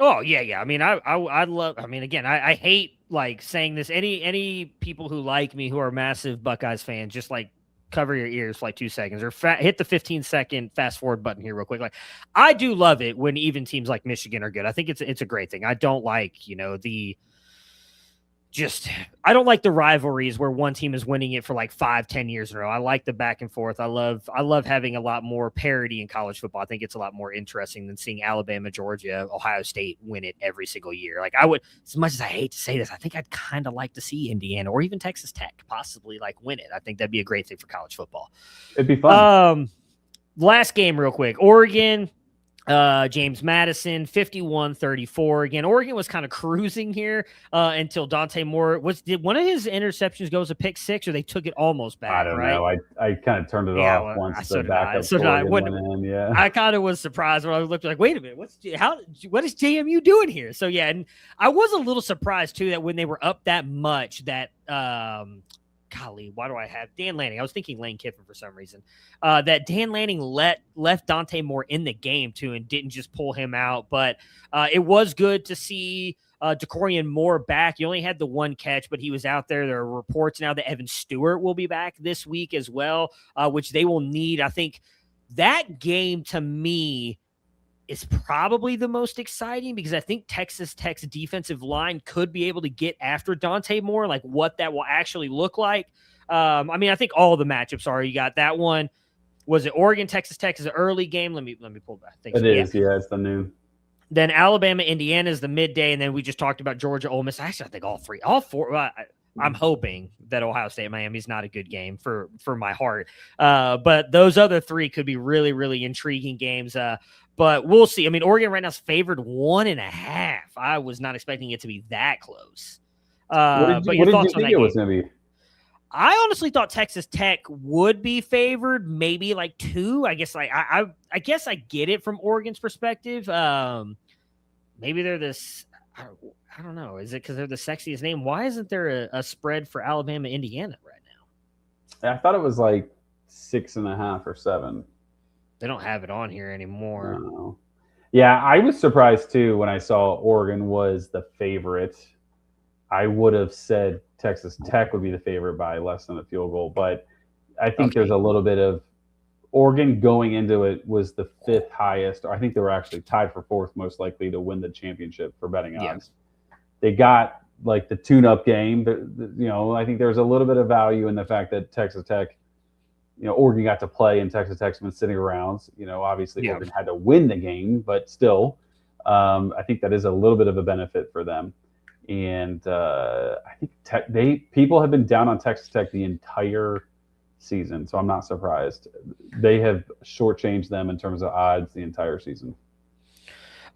Oh yeah. I mean, I love. I mean, again, I hate like saying this. Any people who like me who are massive Buckeyes fans, just like cover your ears for like 2 seconds or hit the 15-second fast forward button here real quick. Like, I do love it when even teams like Michigan are good. I think it's a great thing. I don't like I don't like the rivalries where one team is winning it for like 5-10 years in a row. I like the back and forth. I love having a lot more parity in college football. I think it's a lot more interesting than seeing Alabama, Georgia, Ohio State win it every single year. Like, I would, as much as I hate to say this, I think I'd kind of like to see Indiana or even Texas Tech possibly like win it. I think that'd be a great thing for college football. It'd be fun. Last game real quick. Oregon, James Madison, 51-34. Again, Oregon was kind of cruising here until Dante Moore did one of his interceptions go as a pick six, or they took it almost back? I don't know. I kind of turned it off once the backup went in. Yeah, I kind of was surprised when I looked like, wait a minute, what is JMU doing here? So yeah, and I was a little surprised too that when they were up that much, that golly, why do I have Dan Lanning? I was thinking Lane Kiffin for some reason. That Dan Lanning left Dante Moore in the game too and didn't just pull him out. But it was good to see DeCorian Moore back. He only had the one catch, but he was out there. There are reports now that Evan Stewart will be back this week as well, which they will need. I think that game to me is probably the most exciting because I think Texas Tech's defensive line could be able to get after Dante Moore, like what that will actually look like. I mean, I think all the matchups are. You got that one. Was it Oregon, Texas Tech is an early game? Let me pull back. It is. Yeah, it's the noon. Then Alabama, Indiana is the midday, and then we just talked about Georgia, Ole Miss. Actually, I think all four. I'm hoping that Ohio State Miami is not a good game for my heart. But those other three could be really, really intriguing games. But we'll see. I mean, Oregon right now is favored 1.5. I was not expecting it to be that close. What did you think it was going to be? I honestly thought Texas Tech would be favored, maybe like 2. I guess I guess I get it from Oregon's perspective. Maybe they're this. I don't know. Is it because they're the sexiest name? Why isn't there a spread for Alabama, Indiana right now? I thought it was like 6.5 or 7. They don't have it on here anymore. No. Yeah, I was surprised too when I saw Oregon was the favorite. I would have said Texas Tech would be the favorite by less than a field goal, but I think there's a little bit of Oregon going into it was the 5th highest, or I think they were actually tied for 4th most likely to win the championship for betting odds. They got like the tune-up game, but I think there's a little bit of value in the fact that Texas Tech, Oregon got to play and Texas Tech's been sitting around. Obviously Oregon had to win the game, but still, I think that is a little bit of a benefit for them. And I think people have been down on Texas Tech the entire season, so I'm not surprised. They have shortchanged them in terms of odds the entire season.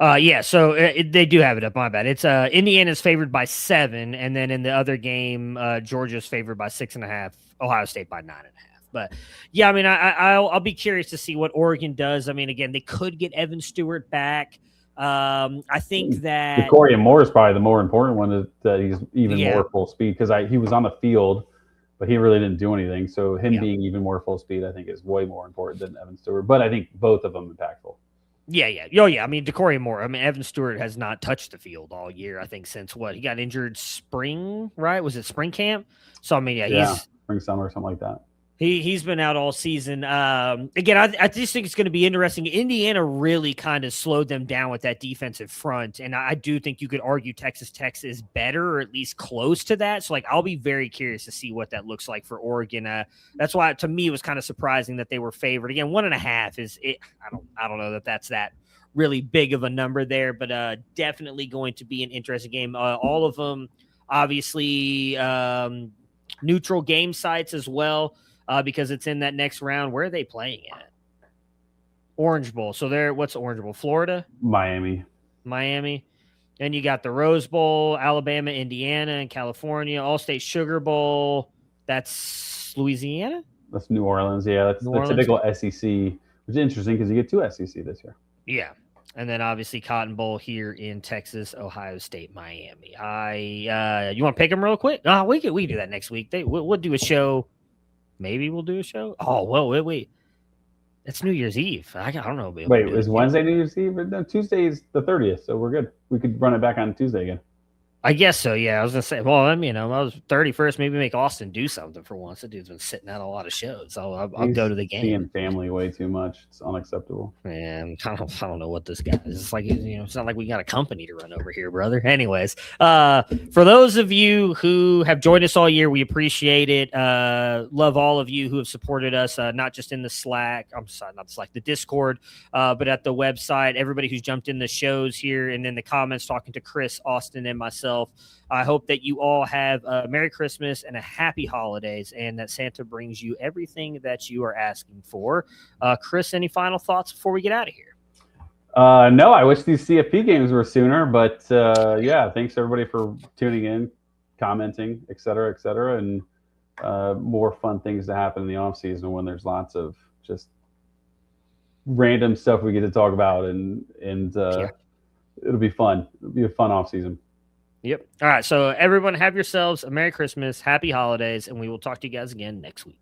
So they do have it up. My bad. It's Indiana's favored by 7, and then in the other game, Georgia's favored by 6.5. Ohio State by 9.5. But yeah, I mean, I'll be curious to see what Oregon does. I mean, again, they could get Evan Stewart back. I think that DeCorian Moore is probably the more important one, that he's even more full speed because he was on the field, but he really didn't do anything. So him being even more full speed, I think, is way more important than Evan Stewart. But I think both of them impactful. Yeah. Oh, yeah. I mean, DeCorian Moore. I mean, Evan Stewart has not touched the field all year, I think, since he got injured spring, right? Was it spring camp? So, I mean, he's spring, summer, something like that. He's been out all season. Again, I just think it's going to be interesting. Indiana really kind of slowed them down with that defensive front, and I do think you could argue Texas Tech is better, or at least close to that. So, I'll be very curious to see what that looks like for Oregon. That's why, to me, it was kind of surprising that they were favored. Again, 1.5 is it. I don't know that that's that really big of a number there, but definitely going to be an interesting game. All of them, obviously, neutral game sites as well. Because it's in that next round. Where are they playing at? Orange Bowl. So there, what's Orange Bowl? Florida, Miami. And you got the Rose Bowl, Alabama, Indiana, and California. All-State Sugar Bowl. That's Louisiana. That's New Orleans. Yeah, that's the typical SEC, which is interesting because you get 2 SEC this year. Yeah. And then obviously Cotton Bowl here in Texas, Ohio State, Miami. You want to pick them real quick? We can do that next week. We'll do a show. Maybe we'll do a show. Oh, well, wait. It's New Year's Eve. I don't know. Wait, is Wednesday New Year's Eve? No, Tuesday is the 30th, so we're good. We could run it back on Tuesday again. I guess so, yeah. I was going to say, well, I was 31st. Maybe make Austin do something for once. The dude's been sitting out a lot of shows. So I'll go to the game. Seeing family way too much. It's unacceptable. Man, I don't know what this guy is. It's like, it's not like we got a company to run over here, brother. Anyways, for those of you who have joined us all year, we appreciate it. Love all of you who have supported us, not just in the Slack. I'm sorry, not the Slack, the Discord, but at the website. Everybody who's jumped in the shows here and in the comments talking to Chris, Austin, and myself. I hope that you all have a Merry Christmas and a Happy Holidays, and that Santa brings you everything that you are asking for. Chris, any final thoughts before we get out of here? No, I wish these CFP games were sooner, but yeah, thanks everybody for tuning in, commenting, et cetera, and more fun things to happen in the off season when there's lots of just random stuff we get to talk about, and yeah. It'll be fun. It'll be a fun off season. Yep. All right. So everyone have yourselves a Merry Christmas, Happy Holidays, and we will talk to you guys again next week.